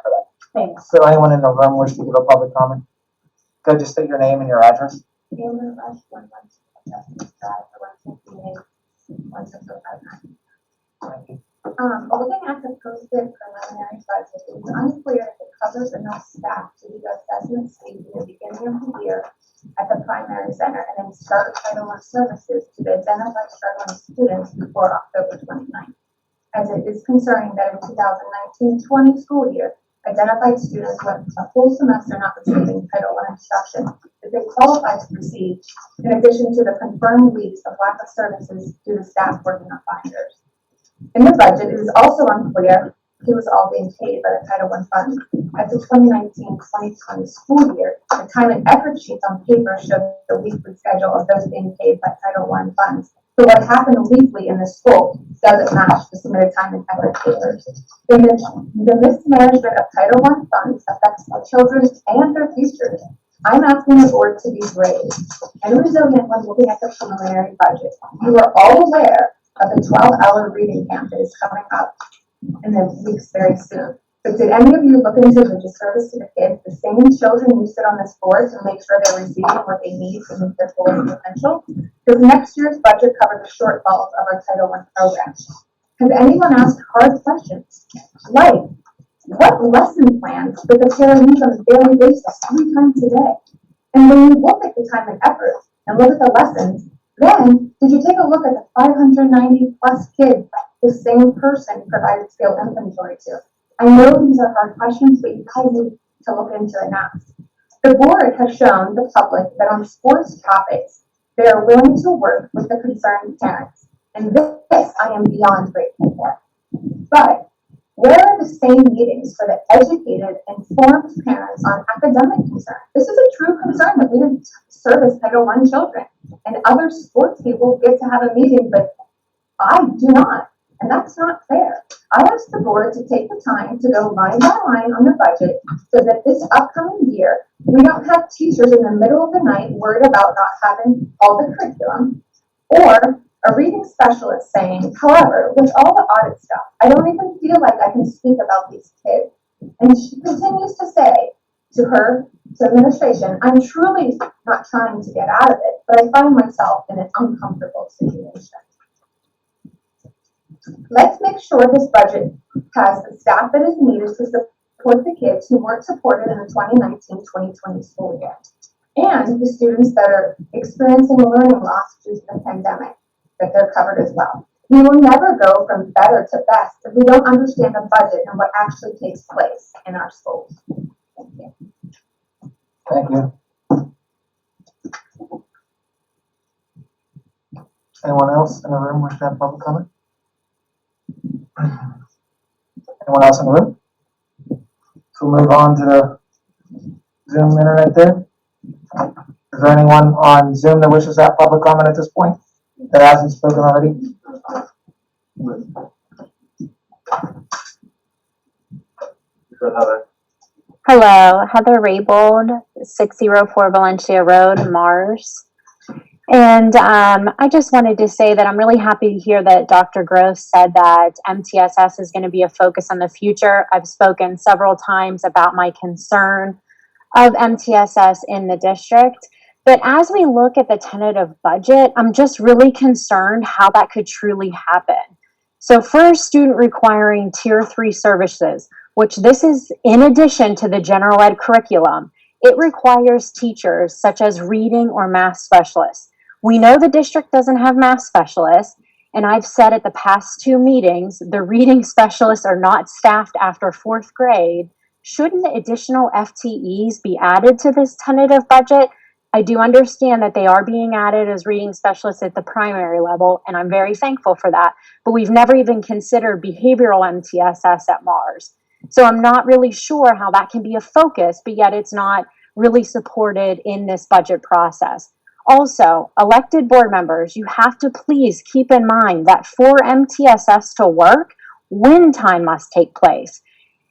Thanks. So anyone in the room wish to give a public comment? Go just state your name and your address. Taylor Rush, 112 Justice Drive, 168, 16059. Looking at the posted preliminary budget, it is unclear if it covers enough staff to do the assessment stage in the beginning of the year at the primary center and then start Title I services to the identified struggling students before October 29th. As it is concerning that in 2019-20 school year, identified students went a full semester not receiving Title I instruction that they qualified to receive, in addition to the confirmed weeks of lack of services due to staff working on binders. In the budget, it is also unclear who is all being paid by the Title I funds. At the 2019-2020 school year, the time and effort sheets on paper show the weekly schedule of those being paid by Title I funds. So what happened weekly in the school doesn't match the submitted time and effort papers. The mismanagement of Title I funds affects our children and their futures. I'm asking the board to be brave and resilient when looking at the preliminary budget. You are all aware of the 12-hour reading camp that is coming up in the weeks very soon. But did any of you look into the disservice to the kids, the same children who sit on this board to make sure they're receiving what they need to meet their full potential? Does next year's budget cover the shortfalls of our Title I program? Has anyone asked hard questions like, what lesson plans did the parent use on a daily basis 3 times a day? And when you look at the time and effort and look at the lessons, then did you take a look at the 590 plus kids the same person provided skill inventory to? I know these are hard questions, but you guys need to look into it now. The board has shown the public that on sports topics, they are willing to work with the concerned parents. And this I am beyond grateful for. But where are the same meetings for the educated, informed parents on academic concerns? This is a true concern that we didn't service Title I children. And other sports people get to have a meeting, but I do not. And that's not fair. I asked the board to take the time to go line by line on the budget so that this upcoming year, we don't have teachers in the middle of the night worried about not having all the curriculum, or a reading specialist saying, however, with all the audit stuff, I don't even feel like I can speak about these kids. And she continues to say to administration, I'm truly not trying to get out of it, but I find myself in an uncomfortable situation. Let's make sure this budget has the staff that is needed to support the kids who weren't supported in the 2019-2020 school year, and the students that are experiencing learning loss due to the pandemic, that they're covered as well. We will never go from better to best if we don't understand the budget and what actually takes place in our schools. Thank you. Thank you. Anyone else in the room wish to have public comment? Anyone else in the room? So we'll move on to the Zoom internet there. Is there anyone on Zoom that wishes to have public comment at this point that hasn't spoken already? Hello, Heather Raybold, 604 Valencia Road, Mars. And I just wanted to say that I'm really happy to hear that Dr. Gross said that MTSS is going to be a focus on the future. I've spoken several times about my concern of MTSS in the district. But as we look at the tentative budget, I'm just really concerned how that could truly happen. So for a student requiring Tier 3 services, which this is in addition to the general ed curriculum, it requires teachers such as reading or math specialists. We know the district doesn't have math specialists, and I've said at the past 2 meetings, the reading specialists are not staffed after 4th grade. Shouldn't additional FTEs be added to this tentative budget? I do understand that they are being added as reading specialists at the primary level, and I'm very thankful for that, but we've never even considered behavioral MTSS at Mars. So I'm not really sure how that can be a focus, but yet it's not really supported in this budget process. Also, elected board members, you have to please keep in mind that for MTSS to work, win time must take place.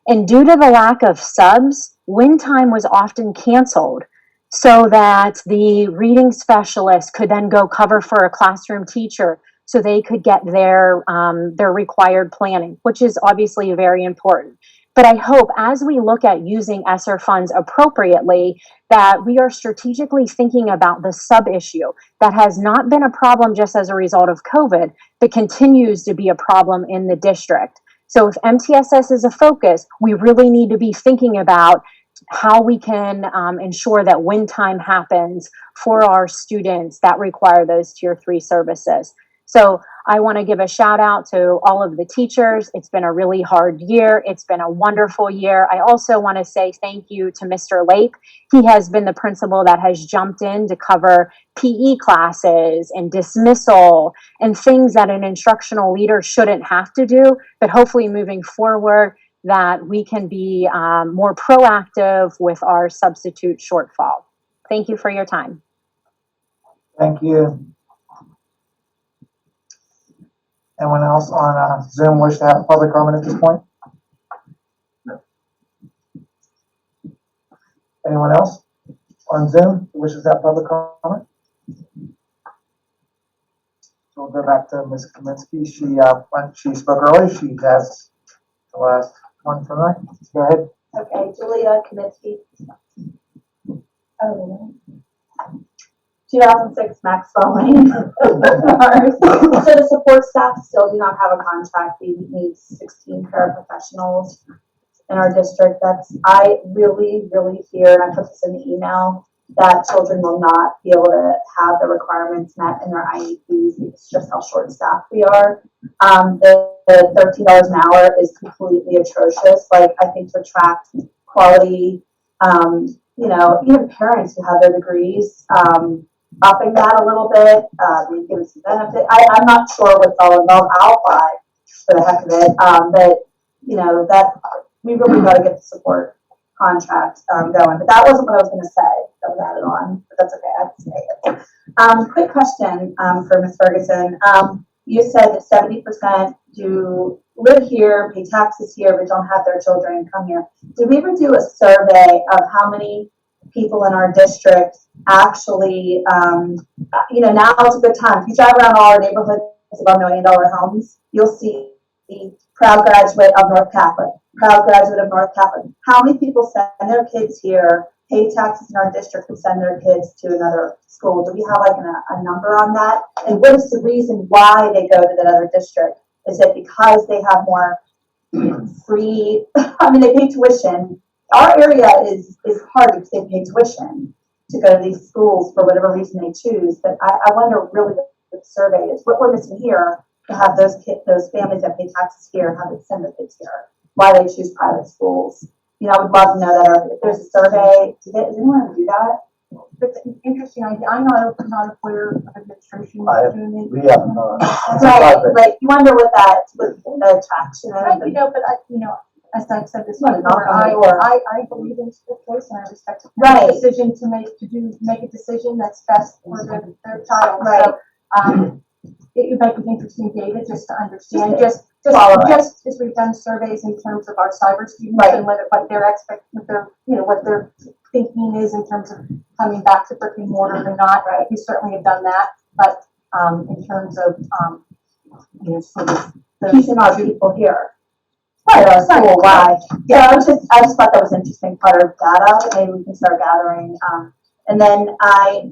And due to the lack of subs, win time was often canceled so that the reading specialist could then go cover for a classroom teacher so they could get their required planning, which is obviously very important. But I hope as we look at using ESSER funds appropriately, that we are strategically thinking about the sub issue that has not been a problem just as a result of COVID, but continues to be a problem in the district. So if MTSS is a focus, we really need to be thinking about how we can ensure that win time happens for our students that require those tier 3 services. So I want to give a shout out to all of the teachers. It's been a really hard year. It's been a wonderful year. I also want to say thank you to Mr. Lake. He has been the principal that has jumped in to cover PE classes and dismissal and things that an instructional leader shouldn't have to do. But hopefully moving forward, that we can be more proactive with our substitute shortfall. Thank you for your time. Thank you. Anyone else on Zoom wish to have public comment at this point? No. Anyone else on Zoom who wishes to have public comment? So we'll go back to Ms. Kaminsky. She spoke early. She has the last one for tonight. Go ahead. Okay, Julia Kaminsky. Oh, 2006 Maxwell Lane. So the support staff still do not have a contract. We need 16 paraprofessionals in our district. I really fear, and I put this in the email, that children will not be able to have the requirements met in their IEPs. It's just how short staffed we are. The $13 an hour is completely atrocious. Like, I think to attract quality, even parents who have their degrees, upping that a little bit, giving some benefit. I'm not sure what's all involved. I'll apply for the heck of it. But that we really got to get the support contract going. But that wasn't what I was going to say. That was added on, but that's okay. I have to say it. Quick question for Ms. Ferguson. You said that 70% do live here, pay taxes here, but don't have their children come here. Did we ever do a survey of how many people in our district actually, now it's a good time. If you drive around all our neighborhoods of our $1 million homes, you'll see the proud graduate of North Catholic, proud graduate of North Catholic. How many people send their kids here, pay taxes in our district, and send their kids to another school? Do we have like a number on that? And what is the reason why they go to that other district? Is it because they have more free, they pay tuition. Our area is hard because they pay tuition to go to these schools for whatever reason they choose. But I wonder really what the survey is. What we're missing here to have those families that pay taxes here, have them send their kids here, why they choose private schools. I would love to know that. Or if there's a survey, does anyone ever do that? That's an interesting idea. I'm not aware of administration doing it. We have not. Right. Like, you wonder what the attraction is. But as I've said this Well, before, knock on the door. I believe in school choice, and I respect the Right. parents' decision to make a decision that's best for their child. Right. So, it might be interesting data just to understand, Just just follow it. as we've done surveys in terms of our cyber students Right. and what their thinking is in terms of coming back to brick and mortar or not. Right. We certainly have done that, but in terms of sort of Keeping our people here. Right, Our school wide. Yeah. I just thought that was interesting part of data. Maybe we can start gathering. And then I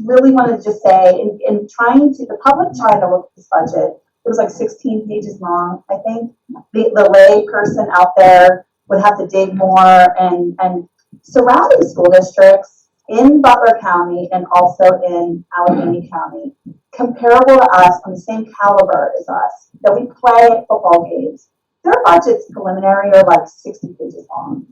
really wanted to just say, in trying to, the public trying to look at this budget, it was like 16 pages long. I think the lay person out there would have to dig more, and surrounding school districts in Butler County and also in Allegheny County, comparable to us, on the same caliber as us, that we play at football games. Their budgets preliminary are like 60 pages long.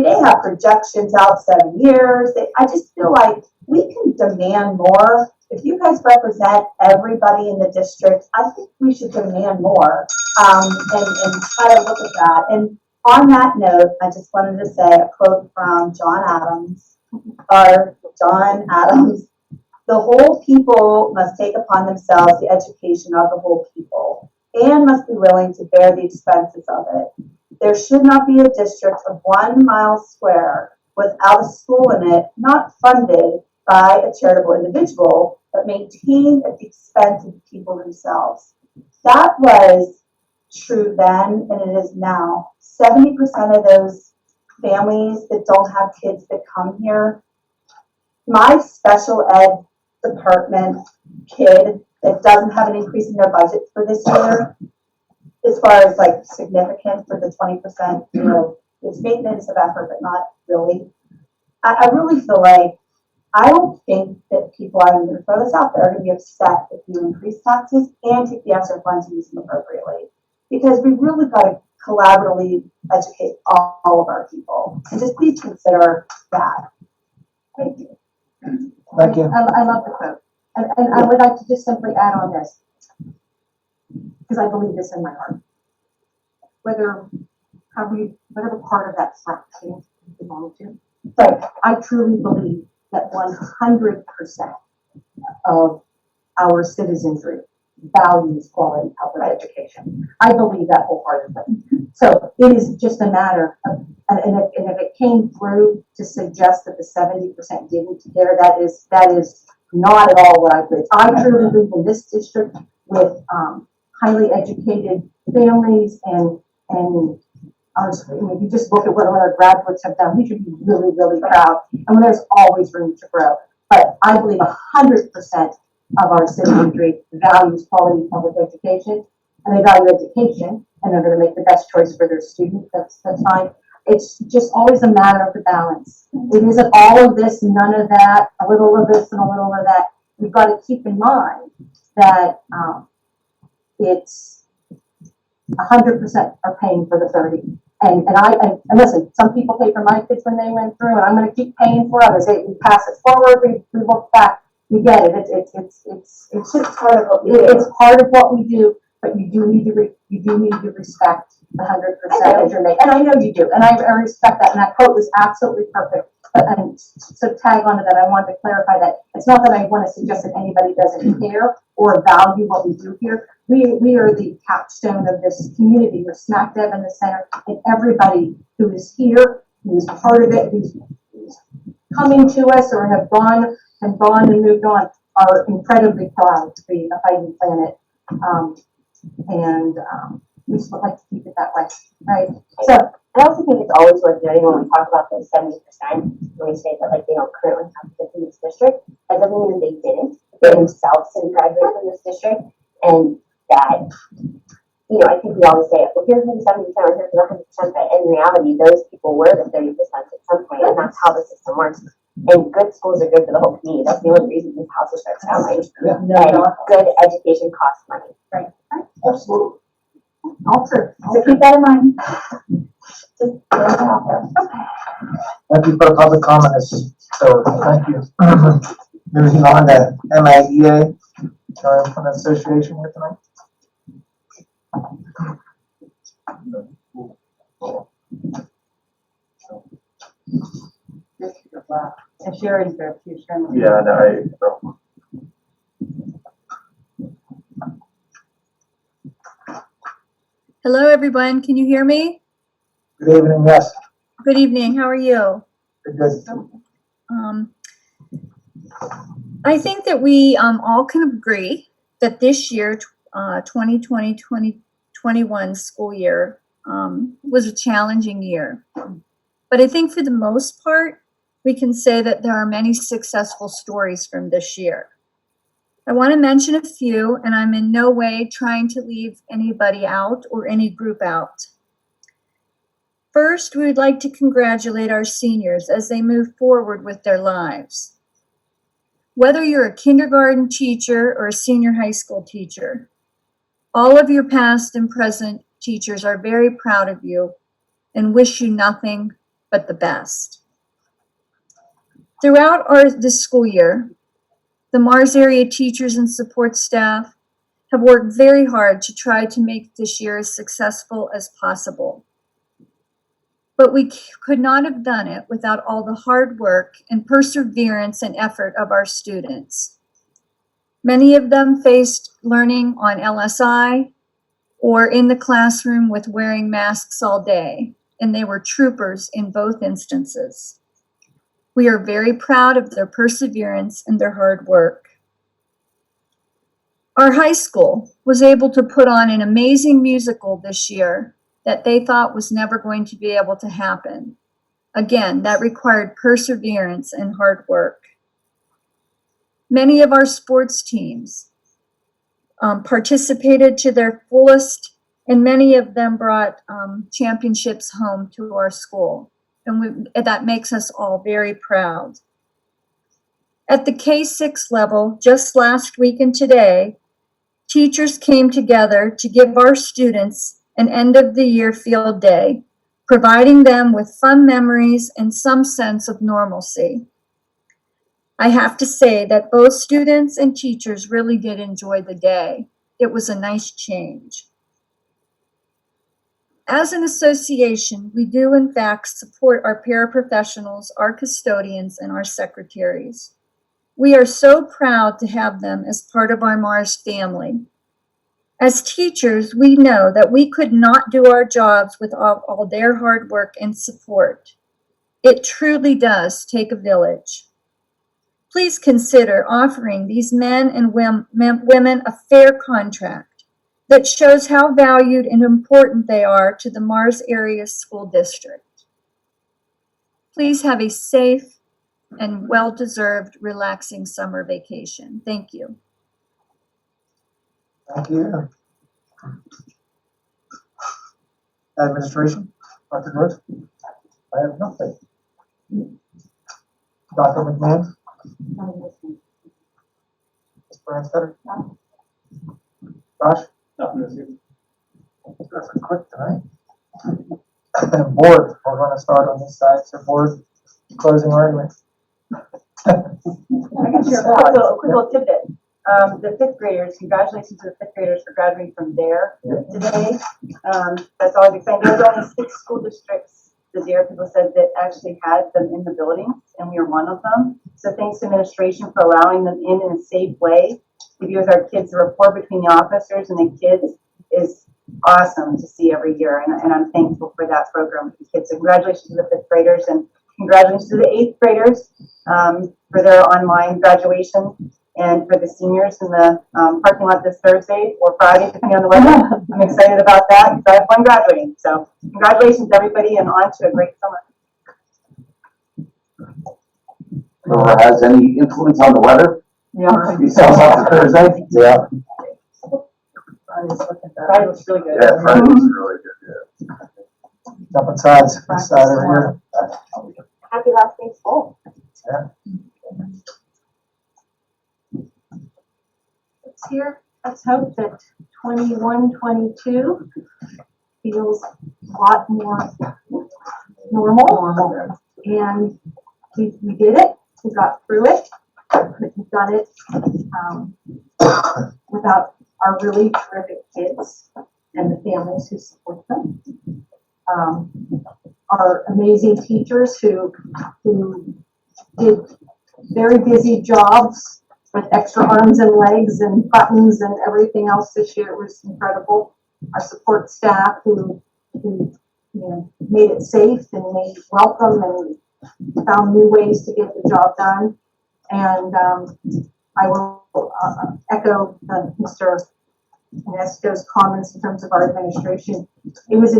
They have projections out 7 years. I just feel like we can demand more. If you guys represent everybody in the district, I think we should demand more and try to look at that. And On that note, I just wanted to say a quote from John Adams, the whole people must take upon themselves the education of the whole people and must be willing to bear the expenses of it. There should not be a district of 1 mile square without a school in it, not funded by a charitable individual, but maintained at the expense of the people themselves. That was true then, and it is now. 70% of those families that don't have kids that come here, my special ed department kid that doesn't have an increase in their budget for this year, as far as like significant for the 20%, you know, it's maintenance of effort, but not really. I really feel like, I don't think that people, I'm going to throw this out there, are going to be upset if you increase taxes and take the extra funds and use them appropriately. Because we've really got to collaboratively educate all of our people. And just please consider that. Thank you. Thank you. I love the quote. And I would like to just simply add on this, because I believe this in my heart. Whatever part of that fraction you belong to, but I truly believe that 100% of our citizenry values quality public education. I believe that wholeheartedly. So it is just a matter of, and if it came through to suggest that the 70% didn't care, that is not at all what I believe. I truly believe in this district with highly educated families and our, if you just look at what our graduates have done, we should be really, really proud. And there's always room to grow. But I believe 100% of our citizenry values quality public education, and they value education, and they're going to make the best choice for their students. That's fine. It's just always a matter of the balance. It isn't all of this, none of that, a little of this and a little of that. We've got to keep in mind that it's 100% are paying for the 30. And listen, some people pay for my kids when they went through, and I'm going to keep paying for others. We pass it forward, we look back, we get it. It's just part of what we do. It's part of what we do, but you do need to respect the 100% that you're making. And I know you do, and I respect that. And that quote was absolutely perfect. And so tag onto that, I wanted to clarify that it's not that I want to suggest that anybody doesn't care or value what we do here. We are the capstone of this community. We're smack dab in the center, and everybody who is here, who is part of it, who's coming to us or have gone and moved on, are incredibly proud to be a Fighting Planet. We just would like to keep it that way, right? So I also think it's always worth noting when we talk about those 70%, when we say that like they don't currently have kids in this district, that doesn't mean that they didn't. They themselves didn't graduate from this district, and that, you know, I think we always say, well, here's for the 70%, or here's for the 100%, but in reality, those people were the 30% at some point, and that's how the system works. And good schools are good for the whole community. That's the only reason these houses are failing. And good education costs money. Right. Absolutely. All true. So keep that in mind. Just throw it out there. Thank you for the public comment. So thank you. Moving on to MIEA, from the association here tonight. And Sherry's there too. Yeah, no, Hello, everyone. Can you hear me? Good evening, yes. Good evening. How are you? Good. I think that we all can agree that this year, 2020-2021 school year was a challenging year. But I think for the most part, we can say that there are many successful stories from this year. I want to mention a few, and I'm in no way trying to leave anybody out or any group out. First, we would like to congratulate our seniors as they move forward with their lives. Whether you're a kindergarten teacher or a senior high school teacher, all of your past and present teachers are very proud of you and wish you nothing but the best. Throughout this school year, the Mars area teachers and support staff have worked very hard to try to make this year as successful as possible. But we could not have done it without all the hard work and perseverance and effort of our students. Many of them faced learning on LSI or in the classroom with wearing masks all day, and they were troopers in both instances. We are very proud of their perseverance and their hard work. Our high school was able to put on an amazing musical this year that they thought was never going to be able to happen. Again, that required perseverance and hard work. Many of our sports teams participated to their fullest, and many of them brought championships home to our school. And that makes us all very proud. At the K-6 level, just last week and today, teachers came together to give our students an end-of-the-year field day, providing them with fun memories and some sense of normalcy. I have to say that both students and teachers really did enjoy the day. It was a nice change. As an association, we do in fact support our paraprofessionals, our custodians, and our secretaries. We are so proud to have them as part of our Mars family. As teachers, we know that we could not do our jobs without all their hard work and support. It truly does take a village. Please consider offering these men and women a fair contract that shows how valued and important they are to the Mars Area School District. Please have a safe and well-deserved relaxing summer vacation. Thank you. Thank you. Administration, Dr. Gross? I have nothing. Dr. McMahon? Ms. Branstetter? Josh? Nothing this year. That's quick tonight. Board, we're gonna start on this side, so board, closing argument. I can share a quick little tidbit. The fifth graders, congratulations to the fifth graders for graduating from DARE today. That's always exciting. There's only 6 school districts, the DARE people said, that actually had them in the buildings, and we are one of them. So thanks to administration for allowing them in a safe way to be with our kids. The rapport between the officers and the kids is awesome to see every year, and I'm thankful for that program with the kids. So congratulations to the fifth graders, and congratulations to the eighth graders for their online graduation, and for the seniors in the parking lot this Thursday or Friday, depending on the weather. I'm excited about that because I have fun graduating. So congratulations, everybody, and on to a great summer. Or has any influence on the weather? Yeah. You saw something Thursday? Yeah. Friday looks really good. Yeah, Friday was really good, yeah. Jumping sides, this side over Happy last day of school. here. Let's hope that 21-22 feels a lot more normal. And we did it. We got through it. But we've done it without our really terrific kids and the families who support them. Our amazing teachers who did very busy jobs with extra arms and legs and buttons and everything else this year. It was incredible. Our support staff who made it safe and made it welcome and found new ways to get the job done. And I will echo Mr. Inesco's comments in terms of our administration. It was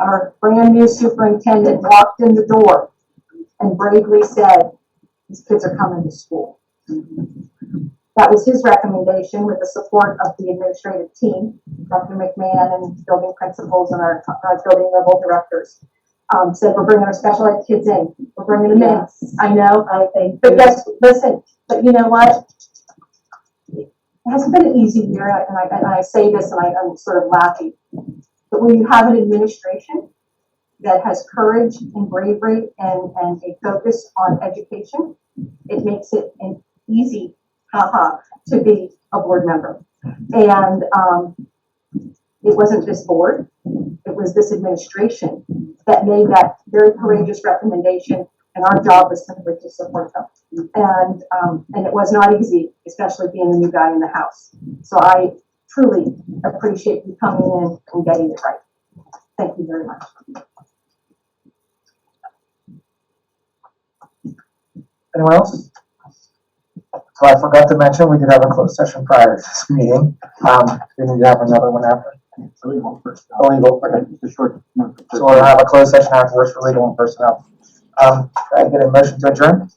our brand new superintendent walked in the door and bravely said, "These kids are coming to school." That was his recommendation with the support of the administrative team, Dr. McMahon and building principals and our building level directors. Said, "We're bringing our special ed kids in. We're bringing them in." I know, but yes, listen, but you know what? It hasn't been an easy year, and I say this and I'm sort of laughing. But when you have an administration that has courage and bravery and a focus on education, it makes it an easy, to be a board member. And it wasn't this board, it was this administration that made that very courageous recommendation, and our job was simply to support them. And it was not easy, especially being the new guy in the house. So I truly appreciate you coming in and getting it right. Thank you very much. Anyone else? So I forgot to mention, we did have a closed session prior to this meeting. We need to have another one after. Legal first. Illegal, okay. Just a short. So we'll have a closed session afterwards for legal and personnel. Can I get a motion to adjourn?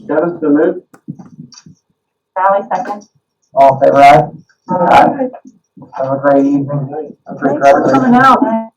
Kevin, so moved. Sally, second. All in favor, aye? Aye. Have a great evening. Have a great Thanks for coming out.